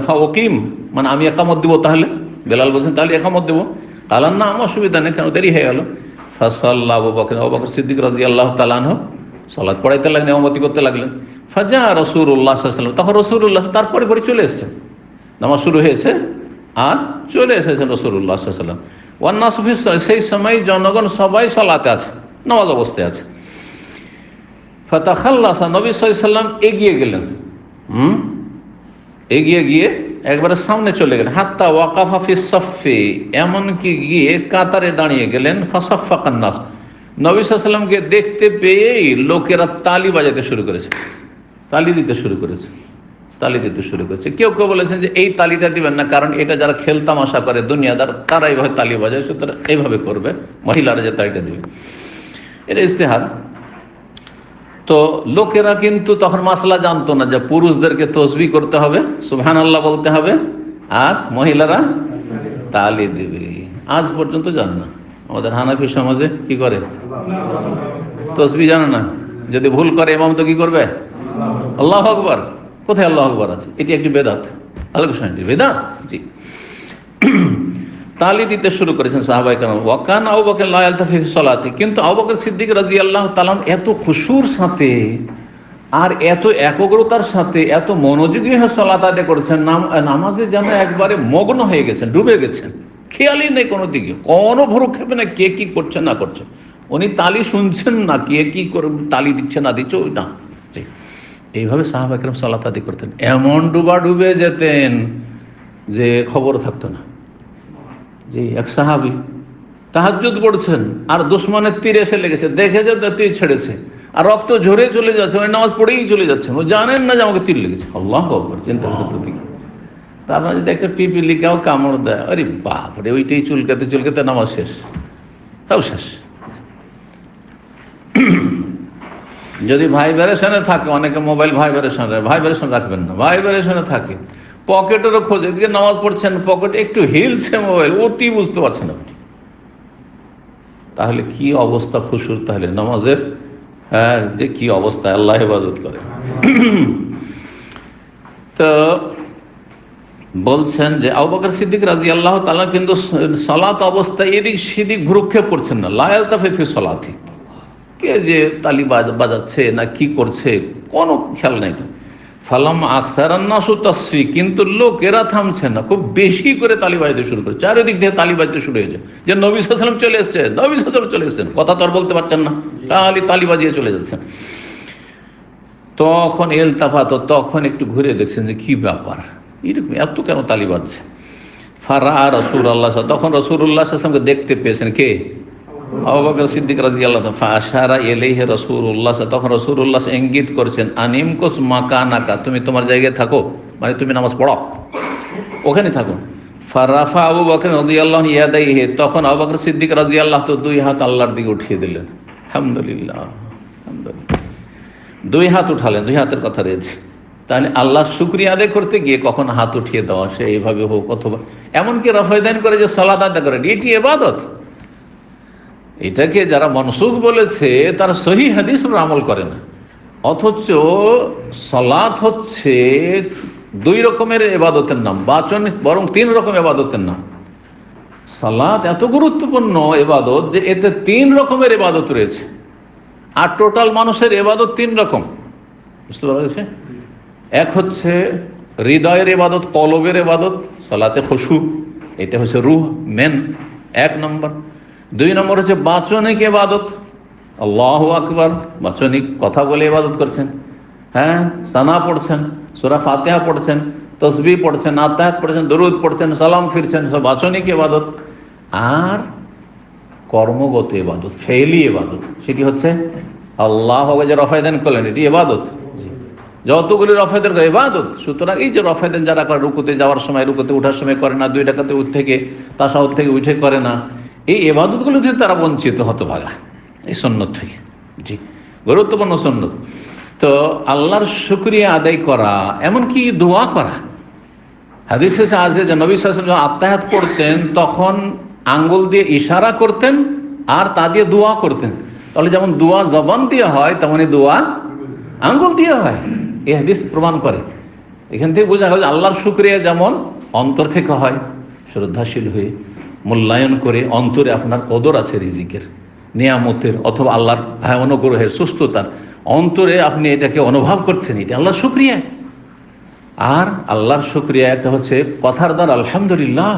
ফাওকিম মানে আমি একামত দেবো। তাহলে বেলাল বলছেন তাহলে একামত দেবো। তাহলে না, আমার অসুবিধা নেই, কেন দেরি হয়ে গেল। ফাসাল্লা আবু বকর সিদ্দিক রাদিয়াল্লাহু তাআলা আনহু সালাত পড়াইতে লাগলেন, ইমামতি করতে লাগলেন। ফাজা রাসূলুল্লাহ সাল্লাল্লাহু আলাইহি ওয়াসাল্লাম, তখন রাসূলুল্লাহ তারপরে চলে এসেছেন, নামাজ শুরু হয়েছে আর চলে এসেছেন রাসূলুল্লাহ সাল্লাল্লাহু আলাইহি ওয়াসাল্লাম। ওয়ান নাসু ফি, সেই সময় জনগণ সবাই সালাতে আছে, নামাজ অবস্থায় আছে। ফাতাখাল্লাসা, নবী সাল্লাল্লাহু আলাইহি ওয়াসাল্লাম এগিয়ে গেলেন, এগিয়ে গিয়ে একবারে সামনে চলে গেলেন। হাত্তা ওয়াকাফা ফিস সাফফি, এমনকি গিয়ে কাতারে দাঁড়িয়ে গেলেন। ফাসাফফাকান নাস, নবী সাল্লাল্লাহু আলাইহি ওয়াসাল্লামকে দেখতে পেয়েই লোকেরা তালি বাজাতে শুরু করেছে, তালি দিতে শুরু করেছে, তালি দিতে শুরু করেছে। কেউ কেউ বলেছেন যে এই তালিটা দিবেন না, কারণ এটা যারা খেলতামাশা করে দুনিয়াদার, তারা এইভাবে তালি বাজায়, সুতরাং এইভাবে করবে, মহিলারা যে তালিটা দিবে, এটা ইজতিহাদ। তো লোকেরা কিন্তু তখন মাসলা জানতো না যে পুরুষদেরকে তসবিহ করতে হবে, সুবহানাল্লাহ বলতে হবে, আর মহিলারা তালি দিবে। আজ পর্যন্ত জানে না। আমাদের হানাফি সমাজে কি করে? তসবিহ জানে না, যদি ভুল করে ইমাম তো কি করবে? আল্লাহু আকবার। কোথায় আল্লাহু আকবার আছে? এটি একটি বেদাত, বেদাত। জি, তালি দিতে শুরু করেছেন সাহাবায়ে কেরাম। ওয়াকান আবু বকর লা ইয়ালতাফি ফি সালাতি, কিন্তু আবু বকর সিদ্দিক রাদিয়াল্লাহু তাআলা এত খুশুর সাথে আর এত একাগ্রতার সাথে এত মনোযোগী হয়ে সালাত আদায় করেছেন, নামাজে যেন একবারে মগ্ন হয়ে গেছেন, ডুবে গেছেন, খেয়ালই নেই কোনো দিকে, কোনো ভ্রুক্ষেপে না কে কি করছে না করছে। উনি তালি শুনছেন না, কে কি করে তালি দিচ্ছে না দিচ্ছে, ওই না। এইভাবে সাহাবায়ে কেরাম সালাত আদায় করতেন, এমন ডুবে যেতেন যে খবর থাকতো না। যে এক সাহাবী তাহাজ্জুদ পড়ছেন আর দুশমনের তীর এসে লেগেছে, দেখে যে তীর ছেড়েছে আর রক্ত ঝরে চলে যাচ্ছে, ওই নামাজ পড়েই চলে যাচ্ছে, ও জানেন না যে আমাকে তীর লেগেছে। আল্লাহু আকবার, চিন্তা করতে দেখি। তারপর যদি একটা পিপিলিকাও কামড় দেয়, আরে বাপরে, ওইটাই চুলকাতে চুলকাতে নামাজ শেষ, তাও শেষ। যদি ভাইব্রেশনে থাকে, অনেকে মোবাইল ভাইব্রেশন রাখবেন না, ভাইব্রেশনে থাকে, পকেটেরও খোঁজে, এদিকে নামাজ পড়ছেন, পকেট একটু হিলছে মোবাইল, অতি বুঝতে পারছেন আপনি, তাহলে কি অবস্থা খুশুর, তাহলে নামাজের হ্যাঁ যে কি অবস্থা, আল্লাহ হেফাজত করে। তো বলছেন যে আবু বকর সিদ্দিক রাদিয়াল্লাহু তাআলা কিন্তু সালাত অবস্থায় এদিক সেদিক ভ্রুক্ষেপ করছেন না, লা ইয়ালতাফিত ফি সালাতি, কে যে তালি বাজাচ্ছে না কি করছে কোনো খেয়াল নাই। ফালাম আকসারান নাসু তাসফি, কিন্তু লোকেরা থামছে না, খুব বেশি করে তালি বাজতে শুরু করে, চারিদিক থেকে তালি বাজতে শুরু হয়েছে যে নবী সাল্লাল্লাহু আলাইহি ওয়াসাল্লাম চলে এসেছেন, নবী সাল্লাল্লাহু আলাইহি ওয়াসাল্লাম চলে এসেছেন, কথা তো আর বলতে পারছেন না, তালি বাজিয়ে চলে যাচ্ছেন। তখন ইলতাফাত, তখন একটু ঘুরে দেখছেন যে কি ব্যাপার, এরকম এত কেন তালি বাজছে। ফারা রাসূলুল্লাহ, তখন রাসূলুল্লাহ সাল্লাল্লাহু আলাইহি ওয়াসাল্লামকে দেখতে পেয়েছেন, কে? আবু বকর সিদ্দিক রাদিয়াল্লাহু তাআলা। ফাআশারা ইলাইহি রাসূলুল্লাহ, তখন রাসূলুল্লাহ ইঙ্গিত করেছেন, আনিমকুস মাকানাকা, তুমি তোমার জায়গায় থাকো, মানে তুমি নামাজ পড়ো, ওখানে থাকো। ফারাফা আবু বকর রাদিয়াল্লাহু আনহু ইয়াদাইহি, তখন আবু বকর সিদ্দিক রাদিয়াল্লাহু তো দুই হাত আল্লাহর দিকে উঠিয়ে দিলেন, আলহামদুলিল্লাহ, আলহামদুলিল্লাহ, দুই হাত উঠালেন, দুই হাতের কথা রয়েছে। তাহলে আল্লাহর শুকরিয়া আদায় করতে গিয়ে কখন হাত উঠিয়ে দেওয়া, সে এইভাবে হোক অথবা এমনকি রফায়দান করে যে সালাত আদায় করেন, এটি ইবাদত। এটাকে যারা মনসুখ বলেছে তারা সহি হাদিস আমল করে না, অথচ সালাত হচ্ছে দুই রকমের ইবাদতের নাম, বাচন বরং তিন রকম ইবাদতের নাম। সালাত এত গুরুত্বপূর্ণ ইবাদত যে এতে তিন রকমের ইবাদত রয়েছে, আর টোটাল মানুষের ইবাদত তিন রকম, বুঝতে পারা গেছে? এক হচ্ছে হৃদয়ের ইবাদত, কলবের ইবাদত, সালাতে খুশু, এটা হচ্ছে রুহ মেন এক নম্বর। দুই নম্বর হচ্ছে বাচনিক ইবাদত, আল্লাহু আকবার, বাচনিক কথা বলে ইবাদত করছেন, হ্যাঁ, সানা পড়ছেন, সূরা ফাতিহা পড়ছেন, তাসবিহ পড়ছেন, আতাহাত পড়ছেন, দরুদ পড়ছেন, সালাম ফিরছেন, সব বাচনিক ইবাদত। আর কর্মগত ইবাদত, ফেইলি ইবাদত, সেটি হচ্ছে আল্লাহ যে রফায়দান করলেন, এটি ইবাদত, যতগুলি রফায়দের ইবাদত। সুতরাং এই যে রফায়দান যারা করে, রুকুতে যাওয়ার সময়, রুকুতে ওঠার সময় করে না, দুই রাকাতে থেকে তাশাহুদ থেকে উঠে করে না, এই ইবাদতগুলো থেকে তারা বঞ্চিত হতভাগা এই সুন্নত থেকে। জি, গুরুত্বপূর্ণ সুন্নত। তো আল্লাহর শুকরিয়া আদায় করা, এমনকি দোয়া করা, হাদিসে আছে যে নবী সাল্লাল্লাহু আলাইহি ওয়াসাল্লাম আত্তাহিয়াত পড়তেন তখন আঙ্গুল দিয়ে ইশারা করতেন আর তা দিয়ে দোয়া করতেন। তাহলে যেমন দোয়া জবান দিয়ে হয়, তেমনই দোয়া আঙ্গুল দিয়ে হয়, এই হাদিস প্রমাণ করে। এখান থেকে বোঝা গেল আল্লাহর শুকরিয়া যেমন অন্তর থেকে হয়, শ্রদ্ধাশীল হয়ে মূল্যায়ন করে, অন্তরে আপনার কদর আছে রিজিকের, নিয়ামতের অথবা আল্লাহর অনুগ্রহের, সুস্থতার, অন্তরে আপনি এটাকে অনুভব করছেন, এটা আল্লাহর শুকরিয়া। আর আল্লাহর শুকরিয়া একটা হচ্ছে কথার দ্বারা আলহামদুলিল্লাহ,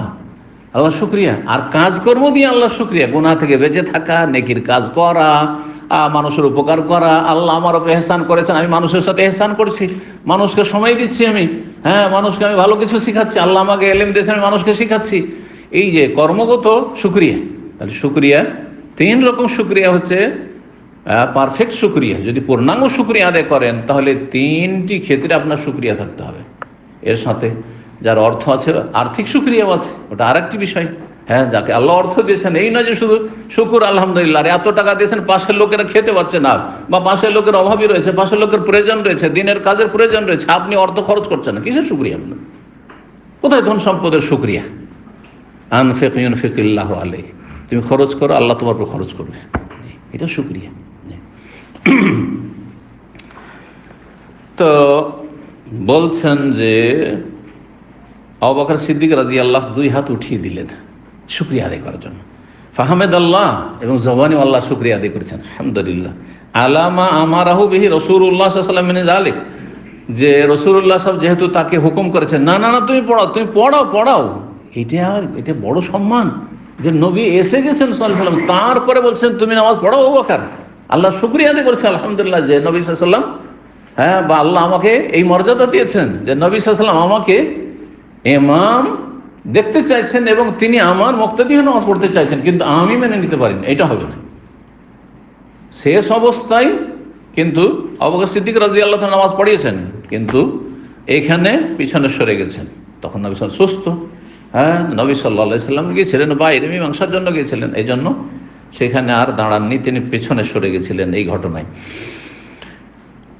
আল্লাহর শুকরিয়া, আর কাজকর্ম দিয়ে আল্লাহর শুকরিয়া, গুনাহ থেকে বেঁচে থাকা, নেকির কাজ করা, মানুষের উপকার করা, আল্লাহ আমার উপর এহসান করেছেন, আমি মানুষের সাথে এহসান করছি, মানুষকে সময় দিচ্ছি, আমি হ্যাঁ মানুষকে আমি ভালো কিছু শিখাচ্ছি, আল্লাহ আমাকে এলেম দিয়েছেন, আমি মানুষকে শিখাচ্ছি, এই যে কর্মগত শুকরিয়া। তাহলে শুকরিয়া তিন রকম। শুকরিয়া হচ্ছে পারফেক্ট শুকরিয়া, যদি পূর্ণাঙ্গ শুকরিয়া আদায় করেন তাহলে তিনটি ক্ষেত্রে আপনার শুকরিয়া থাকতে হবে। এর সাথে যার অর্থ আছে, আর্থিক শুকরিয়াও আছে, ওটা আর একটি বিষয়। হ্যাঁ, যাকে আল্লাহ অর্থ দিয়েছেন, এই নয় যে শুধু শুকুর আলহামদুলিল্লাহ, আর এত টাকা দিয়েছেন, পাশের লোকেরা খেতে পাচ্ছে না, বা পাশের লোকের অভাবী রয়েছে, পাশের লোকের প্রয়োজন রয়েছে, দিনের কাজের প্রয়োজন রয়েছে, আপনি অর্থ খরচ করছেন না, কিসের শুকরিয়া আপনার? কোথায় ধন সম্পদের শুকরিয়া? আনফিক ইউনফিকিল্লাহু আলাইহি, তুমি খরচ করো, আল্লাহ তোমার উপর খরচ করবে, এটা শুকরিয়া। তো বলছেন যে আবু বকর সিদ্দিক রাদিয়াল্লাহু দুই হাত উঠিয়ে দিলেন শুকরিয়া আদায় করার জন্য। ফাহমেদ আল্লাহ, এবং জবানি আল্লাহ শুকরিয়া আদায় করেছেন, আলহামদুলিল্লাহ। আলামা আমারাহু বিহি রাসূলুল্লাহ সাল্লাল্লাহু আলাইহি ওয়াসাল্লাম মিন যালিক, যে রাসূলুল্লাহ সাহেব যেহেতু তাকে হুকুম করেছেন, না না না তুমি পড়াও, তুমি পড়াও, এটা বড় সম্মান যে নবী এসে গেছেন সাল্লাল্লাহু আলাইহি ওয়াসাল্লাম, তারপরে বলছেন তুমি নামাজ পড়াও আবু বকর। আল্লাহ শুকরিয়া আদায় করেছে আলহামদুলিল্লাহ যে নবী সাল্লাল্লাহু আলাইহি ওয়াসাল্লাম, হ্যাঁ, বা আল্লাহ আমাকে এই মর্যাদা দিয়েছেন যে নবী সাল্লাল্লাহু আলাইহি ওয়াসাল্লাম আমাকে ইমাম দেখতে চাইছেন এবং তিনি আমার মুক্তাদি হয়ে নামাজ পড়তে চাইছেন, কিন্তু আমি মেনে নিতে পারি না, এটা হবে না। শেষ অবস্থায় কিন্তু আবু বকর সিদ্দিক রাদিয়াল্লাহু তাআলা নামাজ পড়িয়েছেন, কিন্তু এখানে পিছনে সরে গেছেন। তখন নবী সাল্লাল্লাহু আলাইহি ওয়াসাল্লাম সুস্থ, হ্যাঁ, নবী সাল্লাল্লাহু আলাইহি ওয়াসাল্লাম গিয়েছিলেন বাইরে মীমাংসার জন্য গিয়েছিলেন, এই জন্য সেখানে আর দাঁড়াননি, তিনি পেছনে সরে গেছিলেন এই ঘটনায়।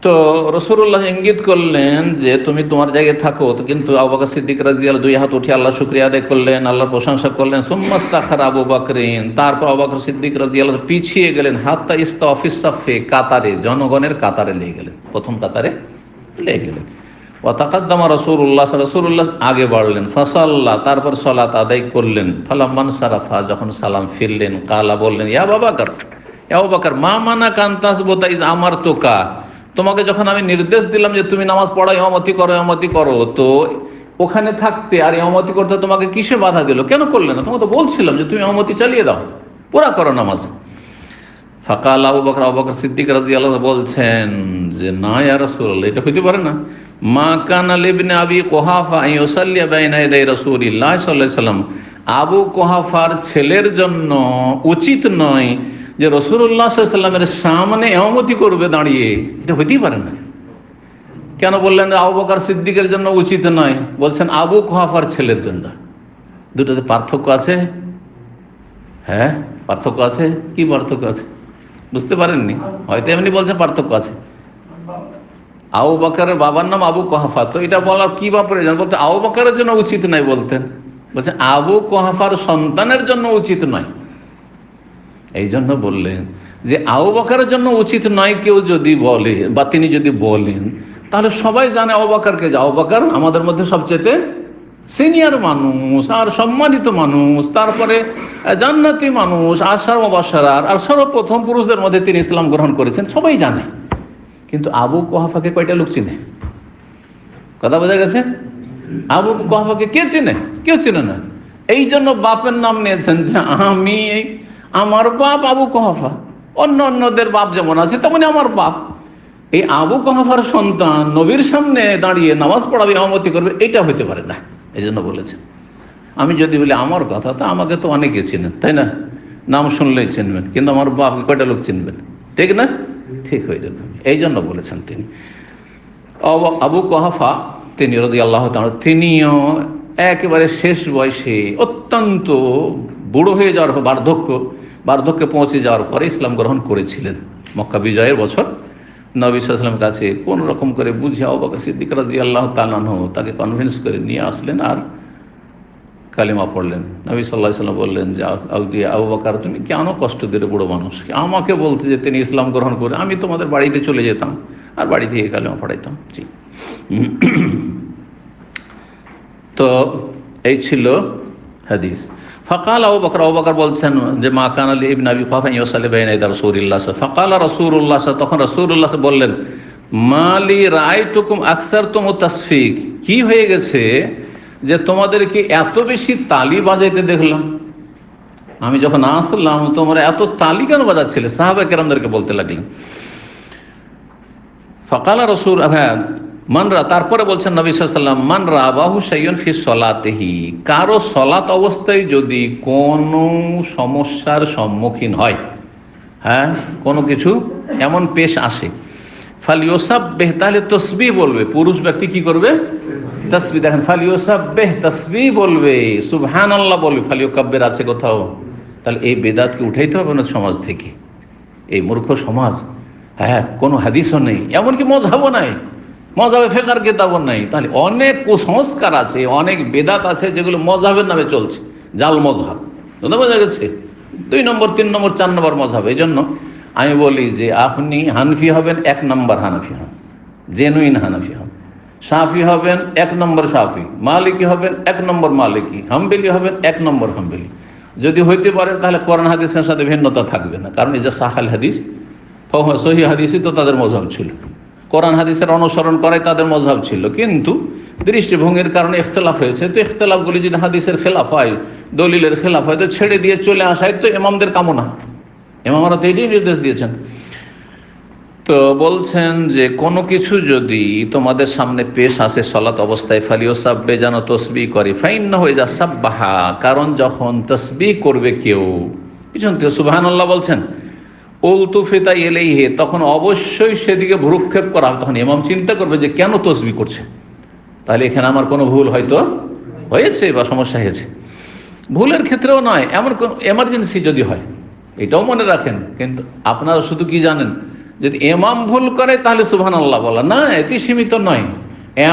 তো রাসূলুল্লাহ ইঙ্গিত করলেন যে তুমি তোমার জায়গায় থাকো, তো কিন্তু আবু বকর সিদ্দিক রাদিয়াল্লাহু দুই হাত উঠে আল্লাহ শুকরিয়া আদায় করলেন, আল্লাহর প্রশংসা করলেন। সুম্মাস্তাখার আবু বকরিন, তারপর আবু বকর সিদ্দিক রাদিয়াল্লাহু পিছিয়ে গেলেন, হাত্তা ইস্তাফিস সাফে, কাতারে, জনগণের কাতারে লেগে গেলেন, প্রথম কাতারে লেগে গেলেন। ওয়া তাকাদ্দামা রাসূলুল্লাহ, রাসূলুল্লাহ আগে বাড়লেন। ফাসাল্লাহ, তারপর সালাত আদায় করলেন। ফালাম্মান সারাফা, যখন সালাম ফিরলেন, কালা বললেন, ইয়া আবু বকর, ইয়া আবু বকর, মা মানাকা আন তাসবুতা ইয আমারতুকা, তোমাকে যখন আমি নির্দেশ দিলাম যে তুমি নামাজ পড়া, ইমামতি করো, তো ওখানে থাকতে আর ইমামতি করতে তোমাকে কিসে বাধা দিল, কেন করলে না? তোমাকে তো বলছিলাম যে তুমি ইমামতি চালিয়ে দাও, পুরা করো নামাজ। ফাকাল আবু বকর সিদ্দিক রাদিয়াল্লাহু বলছেন যে না ইয়া রাসূলুল্লাহ, এটা হইতে পারে না। মা কানা লিবনে আবি কুহাফা আন ইউসাল্লি বাইনা ইয়াদাই রাসূলিল্লাহ সাল্লাল্লাহু আলাইহি ওয়াসাল্লাম, আবু কুহাফার ছেলের জন্য উচিত নয় যে রাসূলুল্লাহ সাল্লাল্লাহু আলাইহি ওয়াসাল্লামের সামনে ইমামতি করবে দাঁড়িয়ে, এটা হইতেই পারে না। কেন বললেন আবু বকর সিদ্দিকের জন্য উচিত নয়? বলছেন আবু কুহাফার ছেলের জন্য। দুটোতে পার্থক্য আছে। হ্যাঁ, পার্থক্য আছে। কি পার্থক্য আছে বুঝতে পারেননি? হয়তো এমনি বলছে পার্থক্য আছে। আবু বকরের বাবার নাম আবু কুহাফা, তো এটা বলার কি বা প্রয়োজন? বলতে আবু বকরের জন্য উচিত নয় বলতেন, বলছেন আবু কুহাফার সন্তানের জন্য উচিত নয়। এই জন্য বললেন যে আবু বকরের জন্য উচিত নয় কেউ যদি বলে বা তিনি যদি বলেন, তাহলে সবাই জানে আবু বকরকে, যে আবু বকর আমাদের মধ্যে সবচেয়ে সিনিয়র মানুষ আর সম্মানিত মানুষ, তারপরে জান্নাতি মানুষ, আশার মুবাশশারার, আর সর্বপ্রথম পুরুষদের মধ্যে তিনি ইসলাম গ্রহণ করেছেন, সবাই জানে। কিন্তু আবু কুহাফাকে কয়টা লোক চিনে? কথা বোঝা গেছে? আবু কুহাফাকে কে চিনে? কেউ চিনে না। এই জন্য বাপের নাম নিয়েছেন যে আমার বাপ আবু কুহাফা, অন্যদের বাপ যেমন আছে তেমনি আমার বাপ। এই আবু কুহাফার সন্তান নবীর সামনে দাঁড়িয়ে নামাজ পড়াবে, ইমামতি করবে, এটা হইতে পারে না। এই জন্য বলেছেন। আমি যদি বলি আমার কথা, তো আমাকে তো অনেকে চিনেন, তাই না? নাম শুনলেই চিনবেন, কিন্তু আমার বাপকে কয়টা লোক চিনবেন? ঠিক না? ঠিক হয়ে যেত। এই জন্য বলেছেন তিনি। আবু কুহাফা তিনি রাদিয়াল্লাহু তাআলা, তিনিও একেবারে শেষ বয়সে, অত্যন্ত বুড়ো হয়ে যাওয়ার পর, বার্ধক্যে পৌঁছে যাওয়ার পরে ইসলাম গ্রহণ করেছিলেন। মক্কা বিজয়ের বছর নবী সাল্লাল্লাহু আলাইহি ওয়াসাল্লামের কাছে কোন রকম করে বুঝে আবু বকর সিদ্দিক রাদিয়াল্লাহু তাআলা আনহু তাকে কনভিন্স করে নিয়ে আসলেন আর কালিমা পড়লেন। নবী সাল্লাল্লাহু আলাইহি ওয়াসাল্লাম বললেন যে আবু বকর, তুমি কেন কষ্ট দিলে বুড়ো মানুষকে? আমাকে বলতে যে তিনি ইসলাম গ্রহণ করে, আমি তোমাদের বাড়িতে চলে যেতাম আর বাড়ি থেকে কালিমা পড়াইতাম। জি। তো এই ছিল হাদিস। ফাকাল আবু বকর বলছেন যে মা কানা লি ইবনে আবি কুহাফা ইউসাল্লি বাইনা ইয়াদাই রাসূলিল্লাহ। ফাকাল রাসূলুল্লাহ, তখন রাসূলুল্লাহ বললেন, মালি রাআইতুকুম আকসারতুম তাসফিক, কি হয়ে গেছে যে তোমাদেরকে এত বেশি তালি বাজাইতে দেখলাম? আমি যখন আসলাম তোমরা এত তালি কেন বাজাচ্ছিলে? সাহাবায়ে কেরামদেরকে বলতে লাগলেন। ফাকাল রাসূল, মানরা, তারপরে বলছেন নবী সাল্লাল্লাহু আলাইহি ওয়াসাল্লাম, মান রাবাহু শাইয়ুন ফি সলাতিহি, কারো সলাত অবস্থায় যদি কোনো সমস্যার সম্মুখীন হয়, হ্যাঁ, কোনো কিছু এমন পেশ আসে, ফালিউসাব্বিহ, তাহলে তাসবিহ বলবে। পুরুষ ব্যক্তি কি করবে? তাসবিহ। দেখেন, ফালিউসাব্বিহ, তাসবিহ বলবে, সুবহানাল্লাহ বলবে। ফালিউকাব্বির আছে কোথাও? তাহলে এই বেদাতকে উঠাইতে হবে না সমাজ থেকে। এই মূর্খ সমাজ, হ্যাঁ, কোনো হাদিসও নেই, এমনকি মযহাবও নাই, মযহাবে ফিকহের কিতাবও নাই। তাহলে অনেক কুসংস্কার আছে, অনেক বেদাত আছে যেগুলো মযহাবের নামে চলছে, জাল মযহাব। বোঝা গেছে? 2 নম্বর, 3 নম্বর, 4 নম্বর মযহাব। এই জন্য আমি বলি যে আপনি হানফি হবেন, 1 নম্বর হানফি হন, জেনুইন হানফি হন। শাফি হবেন 1 নম্বর শাফি, মালিকি হবেন 1 নম্বর মালিকি, হাম্বলি হবেন 1 নম্বর হাম্বলি। যদি হইতে পারে তাহলে কোরআন হাদিসের সাথে ভিন্নতা থাকবে না, কারণ এই যে সাহাল হাদিস, সহিহ হাদিসই তো তাদের মযহাব ছিল, কোরআন হাদিসের অনুসরণ করাই তাদের মযহাব ছিল। কিন্তু দৃষ্টিভঙ্গির কারণে ইখতিলাফ হয়েছে। তো ইখতিলাফগুলি যদি হাদিসের খেলাফ হয়, দলিলের খেলাফ হয়, তো ছেড়ে দিয়ে চলে আসায় তো ইমামদের কামনা। ইমামরা তো এটাই নির্দেশ দিয়েছেন। তো বলছেন যে কোনো কিছু যদি তোমাদের সামনে পেশ আসে সলাত অবস্থায়, ফালিউসাব্বে, যেন তসবিহ করে, ফাইন্নাহু ইযা সাব্বাহা, কারণ যখন তসবিহ করবে কেউ, পিছন থেকে সুবহানাল্লাহ বলছেন, উলতুফিতা ইলাইহি, তখন অবশ্যই সেদিকে ভ্রুক্ষেপ করা হবে। তখন ইমাম চিন্তা করবে যে কেন তসবিহ করছে, তাহলে এখানে আমার কোনো ভুল হয়তো হয়েছে বা সমস্যা হয়েছে। ভুলের ক্ষেত্রেও নয়, এমন কোন এমার্জেন্সি যদি হয়, এটাও মনে রাখেন। কিন্তু আপনারা শুধু কি জানেন যদি ইমাম ভুল করে তাহলে সুবহানাল্লাহ বলা, না এতে সীমিত নয়।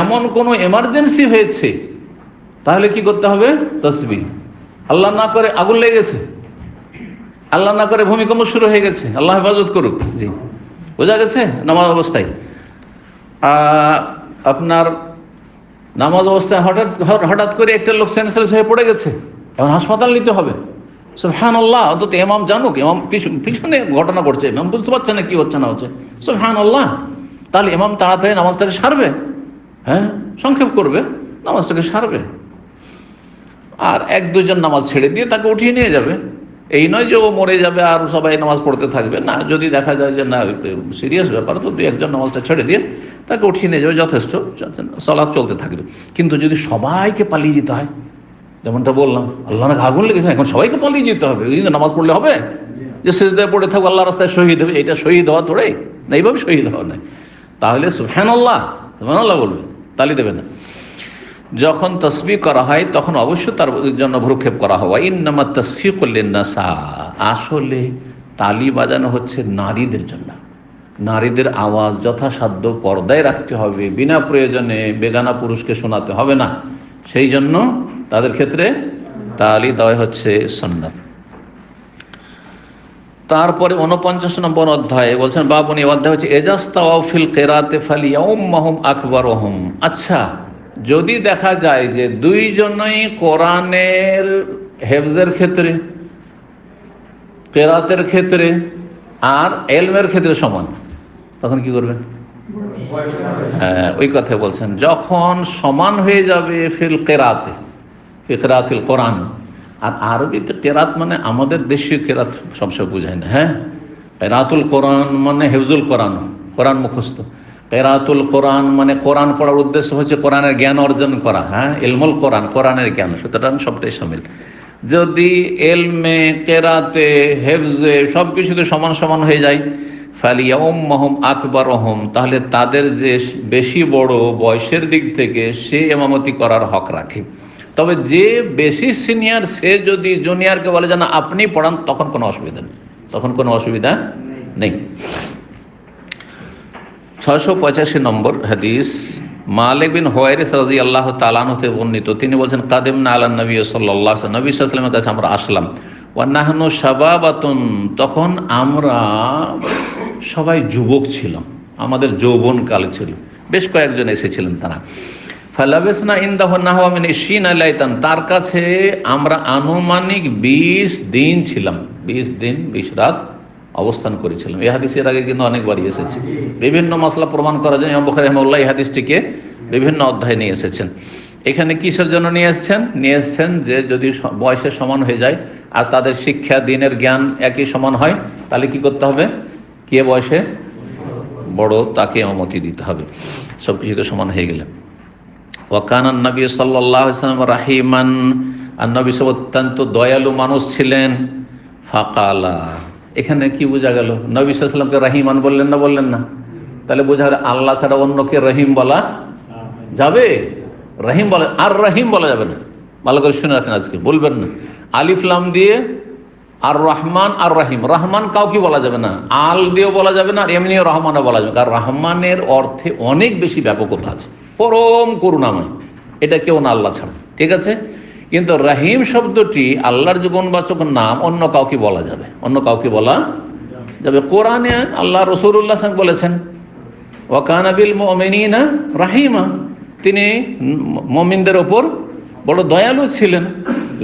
এমন কোনো এমার্জেন্সি হয়েছে তাহলে কি করতে হবে? তাসবিহ। আল্লাহ না করে আগুন লেগে গেছে, আল্লাহ না করে ভূমিকম্প শুরু হয়ে গেছে, আল্লাহ হেফাজত করুক। জি, বোঝা গেছে? নামাজ অবস্থায় আপনার নামাজ অবস্থায় হঠাৎ করে একটা লোক সেন্সলেস হয়ে পড়ে গেছে, এখন হাসপাতাল নিতে হবে। সুবহানাল্লাহ, অন্তত ইমাম জানুক, ইমাম পিছনে ঘটনা ঘটছে, ইমাম বুঝতে পারছে না কি হচ্ছে না হচ্ছে। সুবহানাল্লাহ, তাহলে ইমাম তাড়াতাড়ি নামাজটাকে সারবে, হ্যাঁ সংক্ষেপ করবে, নামাজটাকে সারবে। আর এক দুজন নামাজ ছেড়ে দিয়ে তাকে উঠিয়ে নিয়ে যাবে। এই নয় যে ও মরে যাবে আর সবাই নামাজ পড়তে থাকবে, না। যদি দেখা যায় যে না সিরিয়াস ব্যাপার, তো দুই একজন নামাজটা ছেড়ে দিয়ে তাকে উঠিয়ে নিয়ে যাবে, যথেষ্ট, সালাত চলতে থাকবে। কিন্তু যদি সবাইকে পালিয়ে যেতে হয়, যেমনটা বললাম, আল্লাহ না আগুন লেগেছে, এখন সবাইকে পালিয়ে যেতে হবে, ওই নামাজ পড়লে হবে? যে সিজদায় পড়ে থাকবো আল্লাহ রাস্তায় শহীদ হবে, এটা শহীদ হওয়া তোড়ে না, এইভাবে শহীদ হওয়া নাই। তাহলে সুবহানাল্লাহ সুবহানাল্লাহ বলবে, তালি দেবে না। যখন তাসবিহ করা হয় তখন অবশ্যই তার জন্য ভ্রুক্ষেপ করা হয়। ইন্নামা তাসফিকুল লিন্নাসা, আসলে তালি বাজানো হচ্ছে নারীদের জন্য। নারীদের আওয়াজ যথাসাধ্য পর্দায় রাখতে হবে, বিনা প্রয়োজনে বেগানা পুরুষকে শোনাতে হবে না, সেই জন্য তাদের ক্ষেত্রে তালি দেওয়া হচ্ছে সুন্নাত। তারপরে 49 নম্বর অধ্যায়ে বলছেন, বাবুনি অধ্যায় হচ্ছে এজাস্তাওয়া ফিল কিরাতে ফালিয়াউম্মাহুম আকবারুহুম। আচ্ছা, যদি দেখা যায় যে দুইজনই কোরআনের হেফজের ক্ষেত্রে, কিরাতের ক্ষেত্রে আর ইলমের ক্ষেত্রে সমান, তখন কি করবেন? হ্যাঁ, ওই কথা বলছেন, যখন সমান হয়ে যাবে ফিল কিরাতে, ফি কিরাতিল কোরআন। আর আরবিতে কেরাত মানে আমাদের দেশীয় কেরাত সবসময় বোঝায় না। হ্যাঁ, কেরাতুল কোরআন মানে হেফজুল কোরআন, কোরআন মুখস্থ। কেরাতুল কোরআন মানে কোরআন পড়ার উদ্দেশ্য হচ্ছে কোরআনের জ্ঞান অর্জন করা। হ্যাঁ, ইলমুল কোরআন, কোরআনের জ্ঞান, সুতরাং সবটাই শামিল। যদি এলমে, কেরাতে, হেফজে সব কিছুতে সমান সমান হয়ে যায়, ফালিয়াউম্মাহুম আকবারুহুম, তাহলে তাদের যে বেশি বড় বয়সের দিক থেকে সে ইমামতি করার হক রাখে। তবে যে বেশি সিনিয়র সে যদি জুনিয়রকে বলে যে না আপনি পড়ান, তখন কোনো অসুবিধা নেই, তখন কোনো অসুবিধা নেই। 685 নম্বর হাদিস, মালিক বিন হুয়াইরিস রাদিয়াল্লাহু তাআলা আনহু থেকে বর্ণিত, তিনি বলছেন, কাদিমনা আলান নবী সাল্লাল্লাহু আলাইহি ওয়াসাল্লাম, নবী সাল্লাল্লাহু আলাইহি ওয়াসাল্লামের কাছে আমরা আসলাম, ওয়া নাহনু শাবাবাতুন, তখন আমরা সবাই যুবক ছিলাম, আমাদের যৌবনকাল ছিল। বেশ কয়েকজন এসেছিলেন তারা। ফালাবেসনা ইনদাহু নাহওয়া মিন 20 লাইলাতান, তার কাছে আমরা আনুমানিক 20 দিন ছিলাম, 20 দিন 20 রাত অবস্থান করেছিলাম। এই হাদিসের আগে কিন্তু অনেকবারই এসেছে। বিভিন্ন মাসলা প্রমাণ করার জন্য ইমাম বুখারী রাহিমাহুল্লাহ এই হাদিসটিকে বিভিন্ন অধ্যায়ে নিয়ে এসেছেন। এখানে কিসের জন্য নিয়ে এসেছেন? যে যদি বয়সে সমান হয়ে যায় আর তাদের শিক্ষা, দিনের জ্ঞান একই সমান হয়, তাহলে কি করতে হবে? কে বয়সে বড় তাকে ইমামতি দিতে হবে, সব কিছুতে সমান হয়ে গেলে। ওয়াকানান নবী সাল্লাল্লাহু আলাইহি ওয়াসাল্লাম রাহিমান, আর নবী অত্যন্ত দয়ালু মানুষ ছিলেন। ফাকালা, এখানে কি বোঝা গেল? নবী সাল্লাল্লাহু আলাইহি ওয়াসাল্লামকে রাহিমান বললেন না? বললেন না? তাহলে বোঝা গেল আল্লাহ ছাড়া অন্যকে রহিম বলা যাবে? রহিম বলা, আর রহিম বলা যাবে না। ভালো করে শুনে রাখেন, আজকে বলবেন না। আলিফ লাম দিয়ে আর রহমান আর রহিম, রহমান কাউকে বলা যাবে না, আল দিয়েও বলা যাবে না, আর এমনিও রহমানও বলা যাবে, কারণ রহমানের অর্থে অনেক বেশি ব্যাপকতা আছে, পরম করুণাময়, এটা কেউ না আল্লাহ ছাড়া, ঠিক আছে? কিন্তু রহিম শব্দটি আল্লাহর যে গুণবাচক নাম, অন্য কাউকে বলা যাবে, অন্য কাউকে বলা যাবে। কোরআনে আল্লাহ রাসূলুল্লাহ সাল্লাল্লাহু আলাইহি ওয়াসাল্লাম বলেছেন, ওয়া কানা বিল মুমিনিনা রাহিমা, তিনি মুমিনদের ওপর বড় দয়ালু ছিলেন।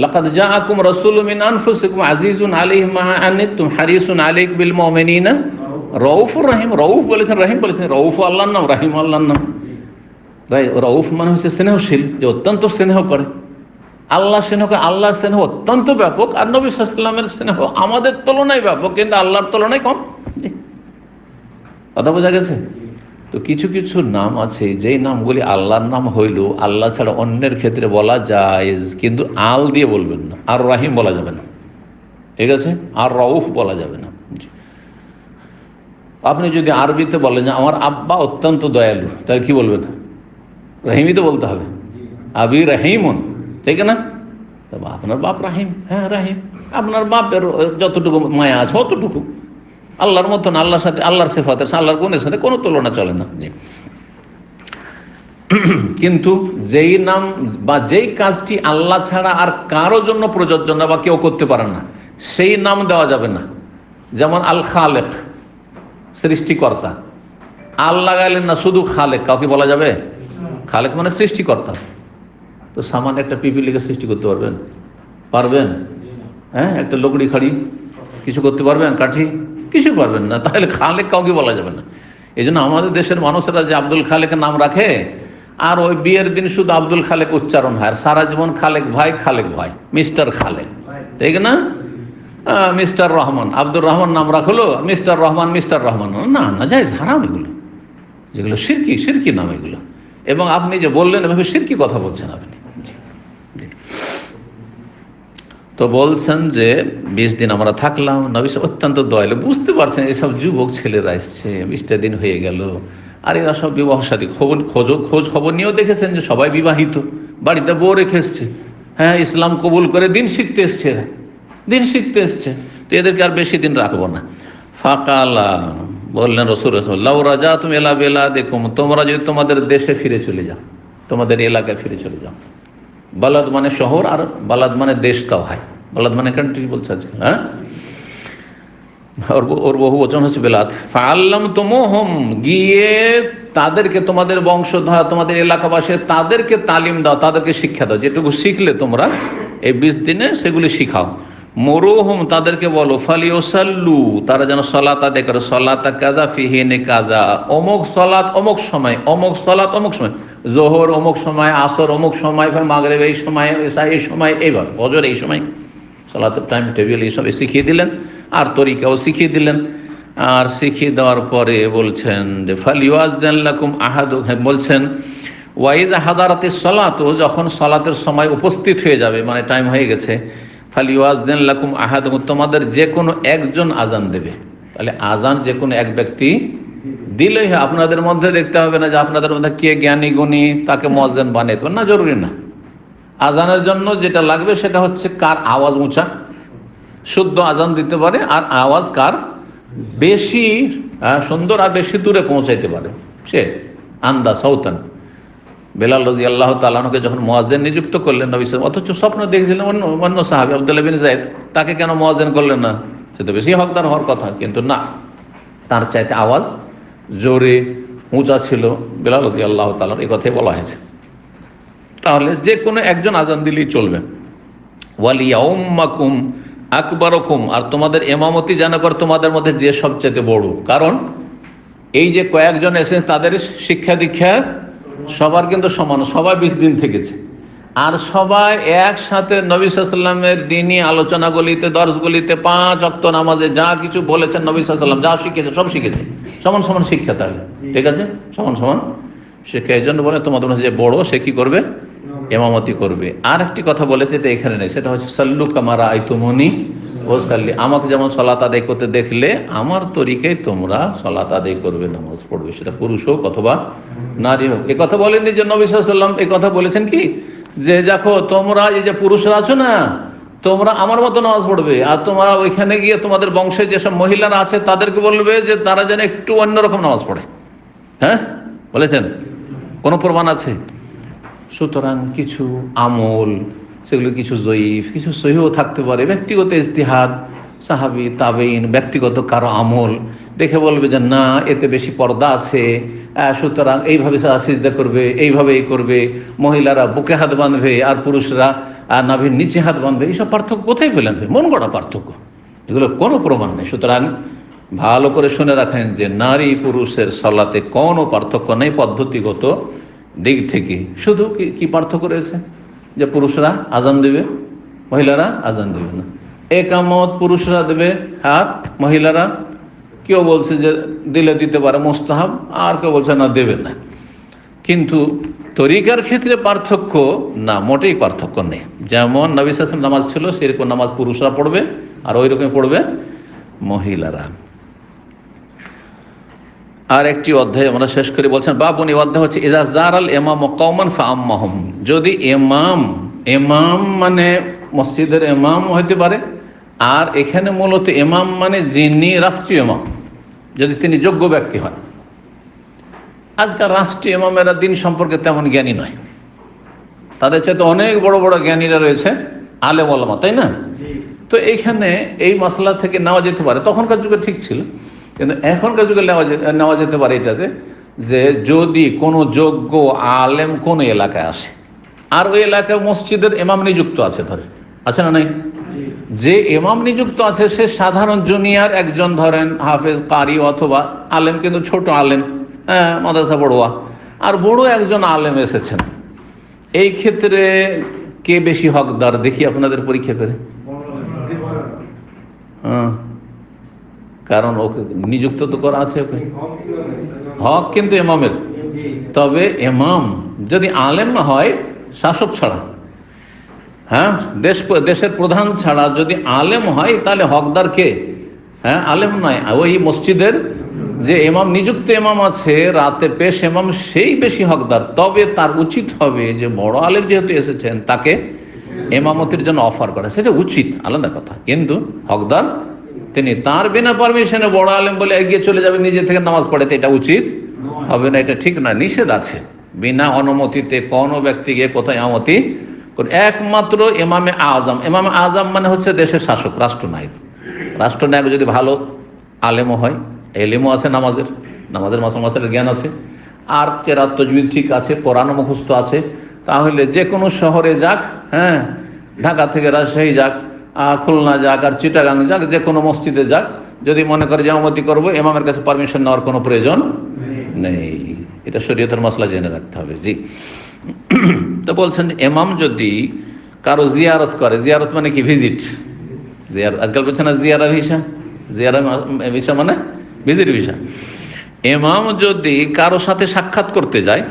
লাকাদ জাআকুম রাসূলুম মিন আনফুসিকুম আজিজুন আলাইহি মা আনিতুম হারিসুন আলাইকুম বিল মুমিনিনা রাউফুর রহিম। রাউফ বলেছেন, রহিম বলেছেন। রাউফ আল্লাহর নাম, রহিম আল্লাহর নাম। রাউফ মানে হচ্ছে স্নেহশীল, যে অত্যন্ত স্নেহ করে। আল্লাহ স্নেহ করে, আল্লাহর স্নেহ অত্যন্ত ব্যাপক, আর নবী সাল্লাল্লাহু আলাইহি ওয়াসাল্লামের স্নেহ আমাদের তুলনায় ব্যাপক, কিন্তু আল্লাহর তুলনায় কম। কথা বোঝা গেছে? তো কিছু কিছু নাম আছে, যেই নামগুলি আল্লাহর নাম হইল আল্লাহ ছাড়া অন্যের ক্ষেত্রে বলা জায়েজ, কিন্তু আল দিয়ে বলবেন না, আর রাহিম বলা যাবে না, ঠিক আছে? আর রাউফ বলা যাবে না। আপনি যদি আরবিতে বলেন যে আমার আব্বা অত্যন্ত দয়ালু, তাহলে কি বলবেন? রাহিমই তো বলতে হবে, আবি রাহিমুন, ঠিক না? আপনার বাপ রাহিম, হ্যাঁ রাহিম, আপনার বাপের যতটুকু মায়া আছে অতটুকু, আল্লাহর মতন, আল্লাহর সাথে, আল্লাহর সিফাতের সাথে, আল্লাহর গুণের সাথে কোনো তুলনা চলে না। কিন্তু যেই নাম বা যেই কাজটি আল্লাহ ছাড়া আর কারো জন্য প্রযোজ্য না বা কেউ করতে পারে না, সেই নাম দেওয়া যাবে না। যেমন আল খালেক, সৃষ্টিকর্তা, আল্লাহ গাইলেন না, শুধু খালেক, কাউকে বলা যাবে? খালেক মানে সৃষ্টিকর্তা। তো সামান্য একটা পিপিলিকে সৃষ্টি করতে পারবেন? পারবেন? হ্যাঁ, একটা লকড়ি খাড়ি কিছু করতে পারবেন? কাঠি কিছু পারবেন না, তাহলে খালেক কাউকে বলা যাবে না। এই জন্য আমাদের দেশের মানুষেরা যে আব্দুল খালেকের নাম রাখে, আর ওই বিয়ের দিন শুধু আব্দুল খালেক উচ্চারণ হয়, আর সারা জীবন খালেক ভাই, খালেক ভাই, মিস্টার খালেক, ঠিক না? মিস্টার রহমান, আব্দুর রহমান নাম রাখলো, মিস্টার রহমান, মিস্টার রহমান, না না, যাই হারাম এগুলো, যেগুলো শিরকি, শিরকি নাম এগুলো। এবং আপনি যে বললেন এভাবে শিরকি কথা বলছেন আপনি। তো বলছেন যে 20 দিন আমরা থাকলাম, নবী অত্যন্ত দয়ালু, বুঝতে পারছেন এসব যুবক ছেলেরা এসছে, 20টা দিন হয়ে গেল, আর এরা সব বিবাহ শাদী খোঁজ খবর নিয়েও দেখেছেন যে সবাই বিবাহিত, বাড়িতে বউ রেখে এসছে, হ্যাঁ, ইসলাম কবুল করে দিন শিখতে এসছে, এরা দিন শিখতে এসছে, তো এদেরকে আর বেশি দিন রাখবো না। ফাকালা, বললেন রাসূল লাউ রাজাতুম ইলা বিলাদিকুম, তোমরা যদি তোমাদের দেশে ফিরে চলে যাও, তোমাদের এলাকায় ফিরে চলে যাও। বালাদ মানে শহর, আর বালাদ মানে দেশটাও হয়, বালাদ মানে কান্ট্রি বলছে আজকে, হ্যাঁ, ওর বহু বচন হচ্ছে বেলাদ। ফাআল্লাম তুমুহুম, গিয়ে তাদেরকে, তোমাদের বংশধর, তোমাদের এলাকাবাসী, তাদেরকে তালিম দাও, তাদেরকে শিক্ষা দাও, যেটুকু শিখলে তোমরা এই 20 দিনে সেগুলি শিখাও। মুরুহুম, তাদেরকে বলো, ফালিউসাল্লু, তারা যেন সালাত আদায় করে, সালাতা কাযা ফি হিনে কাযা, অমুক সালাত অমুক সময়, অমুক সালাত অমুক সময়, যোহর অমুক সময়, আসর অমুক সময়, মাগরিব এই সময়, ইশা এই সময়, এইবার ফজর এই সময়, সালাতের টাইম টেবিল এইসব শিখিয়ে দিলেন, আর তরিকাও শিখিয়ে দিলেন। আর শিখিয়ে দেওয়ার পরে বলছেন যে ফালিউয়াযযান লাকুম আহাদুকুম, বলছেন ওয়াইযা হাদারাতিস সালাতু, যখন সালাতের সময় উপস্থিত হয়ে যাবে, মানে টাইম হয়ে গেছে, ফালিউয়াযযান লাকুম আহাদুকুম, তোমাদের যে কোনো একজন আজান দেবে। তাহলে আজান যে কোনো এক ব্যক্তি দিলেই হয়, আপনাদের মধ্যে দেখতে হবে না যে আপনাদের মধ্যে কে জ্ঞানী গুণী, তাকে মুয়াজ্জিন বানিয়ে দেবেন না, জরুরি না। আজানের জন্য যেটা লাগবে সেটা হচ্ছে কার আওয়াজ উঁচা, শুদ্ধ আজান দিতে পারে, আর আওয়াজ কার বেশি সুন্দর আর বেশি দূরে পৌঁছাইতে পারে, সে আন্দা সাউতান। বেলাল রাদিয়াল্লাহু তাআলা আনহুকে যখন মুয়াজ্জিন নিযুক্ত করলেন নবী সাল্লাল্লাহু আলাইহি ওয়াসাল্লাম, অথচ স্বপ্ন দেখেছিলেন অন্য সাহাবী আব্দুল্লাহ বিন যায়েদ, তাকে কেন মুয়াজ্জিন করলেন না? সে তো বেশি হকদার হওয়ার কথা, কিন্তু না, তার চাইতে আওয়াজ জোরে উঁচা ছিল বেলাল রাদিয়াল্লাহু তাআলা, এই কথাই বলা হয়েছে। তাহলে যে কোনো একজন আজান দিলেই চলবে। ওয়ালিয়াউম্মাকুম আকবারকুম, আর তোমাদের ইমামতি যেন করে তোমাদের মধ্যে যে সবচেয়ে বড়, কারণ এই যে কয়েকজন এসে তাদের শিক্ষা দীক্ষা সবার কিন্তু সমান, সবাই 20 দিন থেকেছে, আর সবাই একসাথে নবী সাল্লাল্লাহু আলাইহি ওয়াসাল্লামের দ্বীনি আলোচনাগুলিতে, দর্শগুলিতে, 5 ওয়াক্ত নামাজে যা কিছু বলেছেন নবী সাল্লাল্লাহু আলাইহি ওয়াসাল্লাম, যা শিখেছে সব শিখেছে, সমান সমান শিক্ষা। তাহলে ঠিক আছে, সমান সমান শিক্ষা। এই জন্য বলে তোমাদের মধ্যে যে বড় সে কি করবে? ইমামতি করবে। আর একটি কথা বলেছে, এটা এখানে নেই, সেটা হচ্ছে সাল্লু কামা রাআইতুমুনি ওয়াসাল্লি, আমাকে যেমন সালাত আদায় করতে দেখলে আমার তরিকায় তোমরা সালাত আদায় করবে, নামাজ পড়বে, সেটা পুরুষ হোক অথবা নারী হোক। এই কথা বলেননি যে নবী সাল্লাল্লাহু আলাইহি ওয়াসাল্লাম এই কথা বলেছেন কি, যে দেখো তোমরা এই যে পুরুষরা আছো না, তোমরা আমার মতো নামাজ পড়বে, আর তোমরা ওইখানে গিয়ে তোমাদের বংশে যেসব মহিলারা আছে তাদেরকে বলবে যে তারা যেন একটু অন্যরকম নামাজ পড়ে। হ্যাঁ, বলেছেন? কোনো প্রমাণ আছে? সুতরাং কিছু আমল, সেগুলো কিছু জয়ীফ, কিছু সহিহ থাকতে পারে, ব্যক্তিগত ইজতিহাদ, সাহাবী তাবেঈন, ব্যক্তিগত কারো আমল দেখে বলবে যে না, এতে বেশি পর্দা আছে, সুতরাং এইভাবে সিজদা করবে, এইভাবে এই করবে, মহিলারা বুকে হাত বাঁধবে আর পুরুষরা নাভির নিচে হাত বাঁধবে। এইসব পার্থক্য কোথায় পেলেন? মন গড়া পার্থক্য, এগুলো কোনো প্রমাণ নেই। সুতরাং ভালো করে শুনে রাখেন যে নারী পুরুষের সালাতে কোনো পার্থক্য নেই পদ্ধতিগত দিক থেকে। শুধু কি পার্থক্য রয়েছে যে পুরুষরা আজান দেবে, মহিলারা আজান দেবে না। একামত পুরুষরা দেবে আর মহিলারা, কেউ বলছে যে দিলে দিতে পারে মুস্তাহাব, আর কেউ বলছে না দেবে না। কিন্তু তরিকার ক্ষেত্রে পার্থক্য না, মোটেই পার্থক্য নেই। যেমন নবী সাল্লাল্লাহু আলাইহি ওয়াসাল্লাম নামাজ ছিল, সেরকম নামাজ পুরুষরা পড়বে আর ওই রকম পড়বে মহিলারা। আর একটি অধ্যায় আমরা শেষ করে বলছেন, বাবুন, এই অধ্যায় হচ্ছে ইজা জারাল ইমাম কওমান ফাআম্মাহুম, যদি ইমাম মানে মসজিদের ইমাম হতে পারে, আর এখানে মূলত ইমাম মানে যিনি রাষ্ট্রীয় ইমাম, যদি তিনি যোগ্য ব্যক্তি হয়। আজকাল রাষ্ট্রীয় ইমামেরা দিন সম্পর্কে তেমন জ্ঞানী নয়, তাদের চাইতে অনেক বড় বড় জ্ঞানীরা রয়েছে, আলেম ওলামা, তাই না? তো এইখানে এই মশলা থেকে নেওয়া যেতে পারে, তখনকার যুগে ঠিক ছিল, কিন্তু এখনকার যুগে নেওয়া যেতে পারে এটাতে, যে যদি কোনো যোগ্য আলেম কোন এলাকায় আসে আর ওই এলাকায় মসজিদের ইমাম নিযুক্ত আছে, ধরে আছে না নাই, যে ইমাম নিযুক্ত আছে সে সাধারণ জুনিয়র একজন, ধরেন হাফেজ কারি অথবা আলেম, কিন্তু ছোট আলেম, মাদ্রাসা পড়ুয়া, আর বড় একজন আলেম এসেছেন, এই ক্ষেত্রে কে বেশি হকদার দেখি আপনাদের পরীক্ষা করে? কারণ ওকে নিযুক্ত তো করা আছে, ওকে হক কিন্তু ইমামের। তবে ইমাম যদি আলেম না হয়, শাসক ছাড়া, হ্যাঁ, দেশের প্রধান ছাড়া যদি আলেম হয়, তাহলে হকদার কে? হ্যাঁ, আলেম নয়, ওই মসজিদের যে ইমাম নিযুক্ত ইমাম আছে, রাতে পেশ ইমাম, সেই বেশি হকদার। তবে তার উচিত হবে যে বড় আলেম যেহেতু এসেছেন, তাকে ইমামতির জন্য অফার করা, সেটা উচিত, আলাদা কথা, কিন্তু হকদার তিনি। তার বিনা পারমিশনে বড় আলেম বলে এগিয়ে চলে যাবে, নিজে থেকে নামাজ পড়াতে, এটা উচিত হবে না, এটা ঠিক না, নিষেধ আছে। বিনা অনুমতিতে কোনো ব্যক্তি গিয়ে কোথায় ইমামতি করে? একমাত্র ইমামে আজম। ইমামে আজম মানে হচ্ছে দেশের শাসক, রাষ্ট্রনায়ক। রাষ্ট্রনায়ক যদি ভালো আলেমও হয়, এলিমও আছে, নামাজের মাসালের জ্ঞান আছে, আর কেরাত তাজবিদ ঠিক আছে, কোরআন মুখস্থ আছে, তাহলে যে কোনো শহরে যাক, হ্যাঁ, ঢাকা থেকে রাজশাহী যাক, খুলনা যাক, আর চিটাগাং যাক, যে কোনো মসজিদে যাক, যদি মনে করে যে ইমামতি করবো, ইমামের কাছে পারমিশন নেওয়ার কোনো প্রয়োজন নেই। এটা শরীয়তের মাসলা জেনে রাখতে হবে। জি, তো বলছেন যে ইমাম যদি কারো জিয়ারত করে, জিয়ারত মানে কি? ভিজিট। আজকাল বলছে না জিয়ারা ভিসা, জিয়ারা ভিসা মানে ভিজিট ভিসা। ইমাম যদি কারো সাথে সাক্ষাৎ করতে যায়,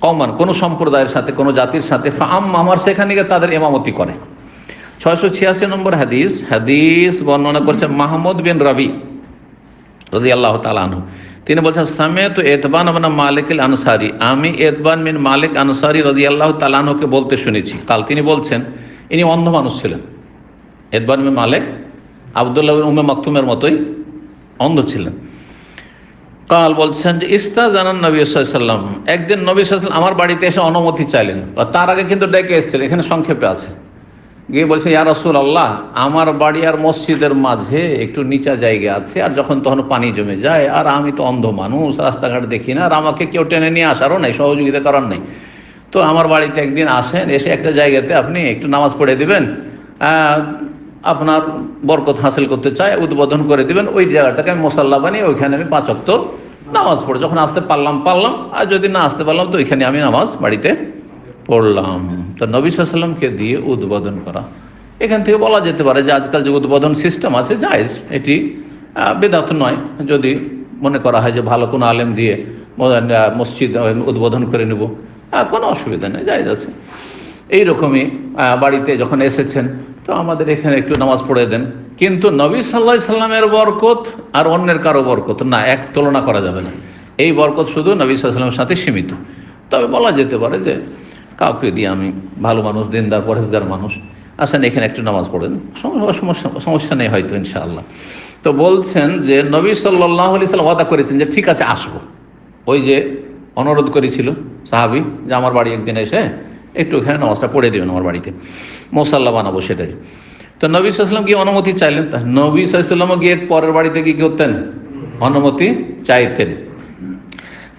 কমান কোনো সম্প্রদায়ের সাথে, কোনো জাতির সাথে, আমার সেখানে গিয়ে তাদের ইমামতি করে। 686 নম্বর হাদিস বর্ণনা করছে মাহমুদ বিন রাবি রাদিয়াল্লাহু তাআলা আনহু। তিনি বলছেন, সামিআতু ইতবান ইবনে মালিক আল আনসারী, আমি ইতবান বিন মালিক আনসারী রাদিয়াল্লাহু তাআলা আনহুকে বলতে শুনেছি। কাল, তিনি বলছেন, ইনি অন্ধ মানুষ ছিলেন। ইতবান বিন মালিক আব্দুল্লাহ বিন উম্মে মাকতুমের মতোই অন্ধ ছিলেন। কাল বলছেন যে ইস্তাজানান নবী সাল্লাল্লাহু আলাইহি ওয়াসাল্লাম, একদিন নবী সাল্লাল্লাহু আলাইহি ওয়াসাল্লাম আমার বাড়িতে এসে অনুমতি চাইলেন। তার আগে কিন্তু ডেকে এসেছিলেন, এখানে সংক্ষেপে আছে, গিয়ে বলছে, ইয়া রাসূলুল্লাহ, আমার বাড়ি আর মসজিদের মাঝে একটু নিচা জায়গা আছে, আর যখন তখন পানি জমে যায়, আর আমি তো অন্ধ মানুষ, রাস্তাঘাট দেখি না, আর আমাকে কেউ টেনে নিয়ে আসারও নাই, সহযোগিতা করার নেই। তো আমার বাড়িতে একদিন আসেন, এসে একটা জায়গাতে আপনি একটু নামাজ পড়ে দিবেন, আপনার বরকত হাসিল করতে চাই, উদ্বোধন করে দিবেন, ওই জায়গাটাকে আমি মুসাল্লা বানিয়ে ওইখানে আমি 5 ওয়াক্ত নামাজ পড়ি, যখন আসতে পারলাম, আর যদি না আসতে পারলাম তো ওইখানে আমি নামাজ বাড়িতে পড়লাম। তো নবী সাল্লাল্লাহু আলাইহি ওয়াসাল্লামকে দিয়ে উদ্বোধন করা, এখান থেকে বলা যেতে পারে যে আজকাল যে উদ্বোধন সিস্টেম আছে জায়েজ, এটি বেদাত নয়। যদি মনে করা হয় যে ভালো কোনো আলেম দিয়ে মসজিদ উদ্বোধন করে নেব, কোনো অসুবিধা নেই, জায়েজ আছে। এইরকমই বাড়িতে যখন এসেছেন, তো আমাদের এখানে একটু নামাজ পড়ে দেন, কিন্তু নবী সাল্লাল্লাহু আলাইহি সাল্লামের বরকত আর অন্যের কারো বরকত না, এক তুলনা করা যাবে না। এই বরকত শুধু নবী সাল্লাল্লাহু আলাইহি সাল্লামের সাথে সীমিত। তবে বলা যেতে পারে যে কাউকে দিয়ে, আমি ভালো মানুষ, দিনদার পরহেজগার মানুষ, আসেন এখানে একটু নামাজ পড়েন, সমস্যা নেই হয়তো, ইনশাআল্লাহ। তো বলছেন যে নবী সাল্লাল্লাহু আলাইহি সাল্লাম ওয়াদা করেছেন যে ঠিক আছে আসবো। ওই যে অনুরোধ করেছিল সাহাবী যে আমার বাড়ি একদিন এসে একটু এখানে নামাজটা পড়ে দেবেন, আমার বাড়িতে মুসাল্লা বানাবো, সেটাই। তো নবী সাল্লাল্লাহু আলাইহি ওয়াসাল্লাম গিয়ে অনুমতি চাইলেন। নবী সাল্লাল্লাহু আলাইহি ওয়াসাল্লাম গিয়ে পরের বাড়িতে কি করতেন? অনুমতি চাইতেন।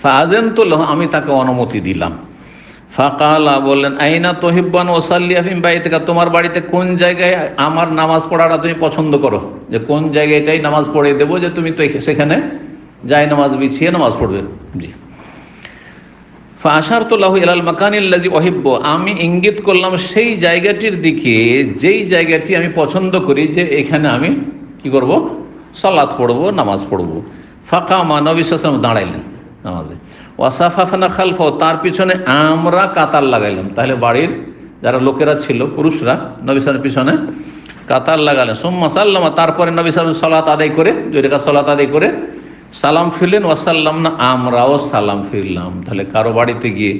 ফাআযানতু লাহু, আমি তাকে অনুমতি দিলাম। ফাকালা, বললেন, আইনা তুহিব্বান উসাল্লি ফি বাইতিকা, তোমার বাড়িতে কোন জায়গায় আমার নামাজ পড়াটা তুমি পছন্দ করো, যে কোন জায়গাটাই নামাজ পড়ে দেবো, যে তুমি তো সেখানে যাই নামাজ বিছিয়ে নামাজ পড়বে। জি। ফাআশারতু লাহু ইলাল মাকানিল্লাযী উহিব্বু, আমি ইঙ্গিত করলাম সেই জায়গাটির দিকে, যেই জায়গাটি আমি পছন্দ করি, যে এখানে আমি কি করব? সালাত পড়ব, নামাজ পড়ব। ফাকামা, নবী সাল্লাল্লাহু আলাইহি ওয়াসাল্লাম দাঁড়াইলেন নামাজে। ওয়াসাফাফানা খালফাহু, তার পিছনে আমরা কাতার লাগাইলাম। তাহলে বাড়ির যারা লোকেরা ছিল, পুরুষরা নবী সাল্লাল্লাহু আলাইহি ওয়াসাল্লামের পিছনে কাতার লাগালেন। সুম্মা সাল্লামা, তারপরে নবী সাল্লাল্লাহু আলাইহি ওয়াসাল্লাম সালাত আদায় করে, 2 রাকাত সালাত আদায় করে সালাম ফিরলেন। ওয়াসাল্লাম না, আমরাও সালাম ফিরলাম। তাহলে কারো বাড়িতে গিয়ে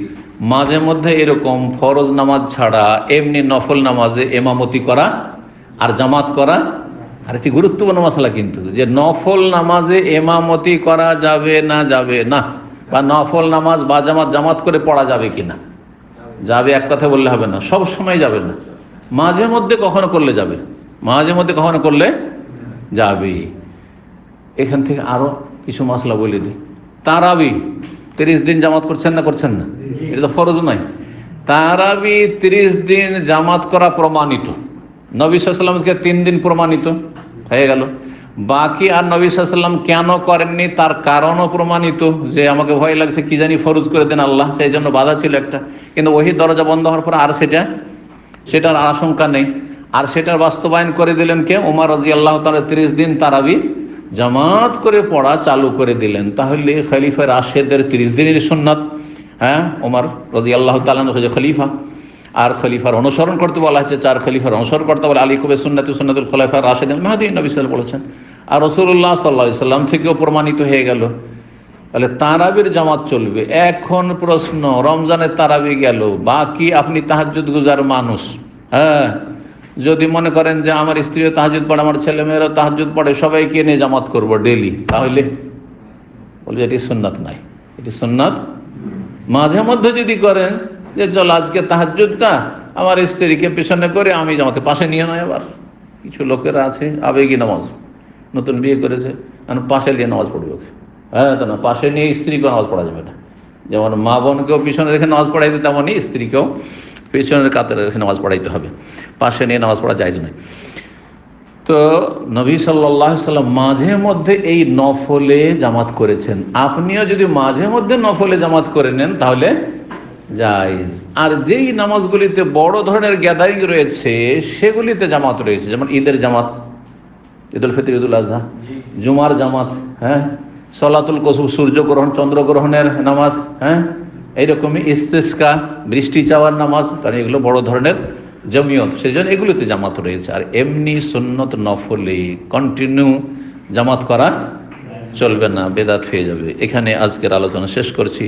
মাঝে মধ্যে এরকম ফরজ নামাজ ছাড়া এমনি নফল নামাজে ইমামতি করা আর জামাত করা আর একটি গুরুত্বপূর্ণ মশলা কিন্তু, যে নফল নামাজে এমামতি করা যাবে না, বা নফল নামাজ বা জামাত করে পড়া যাবে কিনা। যাবে এক কথা বললে হবে না, সব সময় যাবে না, মাঝে মধ্যে কখনো করলে যাবে, মাঝে মধ্যে কখনো করলে যাবে। এখান থেকে আরো কিছু মশলা বলে দিই। তারাবি 30 দিন জামাত করছেন না? এটা তো ফরজ নয়। তারাবি 30 দিন জামাত করা প্রমাণিত, নবী সাল্লাল্লাহু আলাইহি ওয়াসাল্লামকে 3 দিন প্রমাণিত হয়ে গেল। বাকি আর নবী সাল্লাল্লাহু আলাইহি ওয়াসাল্লাম কেন করেননি তার কারণও প্রমাণিত, যে আমাকে ভয় লাগছে কি জানি ফরজ করে দেন আল্লাহ, সেই জন্য বাধা ছিল একটা। কিন্তু ওহী দরজা বন্ধ হওয়ার পর আর সেটার আশঙ্কা নেই। আর সেটার বাস্তবায়ন করে দিলেন কে? ওমর রাদিয়াল্লাহু তাআলা 30 দিন তারাবি জামাত করে পড়া চালু করে দিলেন। তাহলে খলিফা রাশেদের 30 দিনের সুন্নাত, হ্যাঁ, ওমর রাদিয়াল্লাহু তাআলা যে খলিফা, আর খলিফার অনুসরণ করতে বলা হচ্ছে, 4 খলিফার অনুসরণ করতে বলে, আলিকুবে সুন্নতি সুন্নাতুল খোলাফা রাশেদিন মাহদিয়িন, নবী সাল্লাল্লাহু আলাইহি ওয়াসাল্লাম বলেছেন। আর রাসূলুল্লাহ সাল্লাল্লাহু আলাইহি ওয়াসাল্লাম থেকেও প্রমাণিত হয়ে গেল। তাহলে তারাবির জামাত চলবে। এখন প্রশ্ন, রমজানের তারাবি গেল, বাকি আপনি তাহাজ্জুদ গুজার মানুষ, হ্যাঁ, যদি মনে করেন যে আমার স্ত্রীও তাহাজ্জুদ পড়ে, আমার ছেলে মেয়েরাও তাহাজ্জুদ পড়ে, সবাইকে নিয়ে জামাত করব ডেলি, তাহলে বলবে এটি সুন্নাত নাই, এটি সুন্নাত। মাঝে মধ্যে যদি করেন যে চল আজকে তাহাজ্জুদটা আমার স্ত্রীকে পেছনে করে আমি জামাতে পাশে নিয়ে নয়। আবার কিছু লোকেরা আছে আবেগী নামাজ, নতুন বিয়ে করেছে, পাশে নিয়ে নামাজ পড়বে ওকে, হ্যাঁ, তা না, পাশে নিয়ে স্ত্রীকেও নামাজ পড়া যাবে না। যেমন মা বোনকেও পিছনে রেখে নামাজ পড়াইতে, তেমনই স্ত্রীকেও পিছনের কাতারে রেখে নামাজ পড়াইতে হবে, পাশে নিয়ে নামাজ পড়া জায়েজ নয়। তো নবী সাল্লাল্লাহু আলাইহি ওয়াসাল্লাম মাঝে মধ্যে এই নফলে জামাত করেছেন। আপনিও যদি মাঝে মধ্যে নফলে জামাত করে নেন তাহলে জায়েজ। আর যেই নামাজগুলিতে বড় ধরনের গ্যাদারিং রয়েছে সেগুলিতে জামাত রয়েছে, যেমন ঈদের জামাত, ঈদুল ফিতর, ঈদুল আজহা, জুমার জামাত, হ্যাঁ, সলাতুল কুসুফ, সূর্যগ্রহণ, চন্দ্রগ্রহণের নামাজ, হ্যাঁ, এইরকমই ইস্তিসকা, বৃষ্টি চাওয়ার নামাজ, কারণ এগুলো বড় ধরনের জমিয়ত, সেই জন্য এগুলোতে জামাত রয়েছে। আর এমনি সুন্নত নফলে কন্টিনিউ জামাত করা চলবে না, বেদাত হয়ে যাবে। এখানে আজকের আলোচনা শেষ করছি।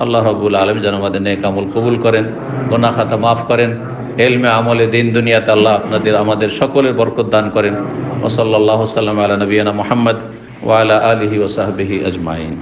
আল্লাহ রাব্বুল আলামিন যেন আমাদের নেক আমল কবুল করেন, গুনাহ খাতা মাফ করেন, ইলমে আমলে দিন দুনিয়াতে আল্লাহ আমাদের সকলের বরকত দান করেন। ওয়া সাল্লাল্লাহু সাল্লাম আলা নবিয়িনা মুহাম্মদ ওয়া আলা আলিহি ওয়া সাহবিহি আজমাইন।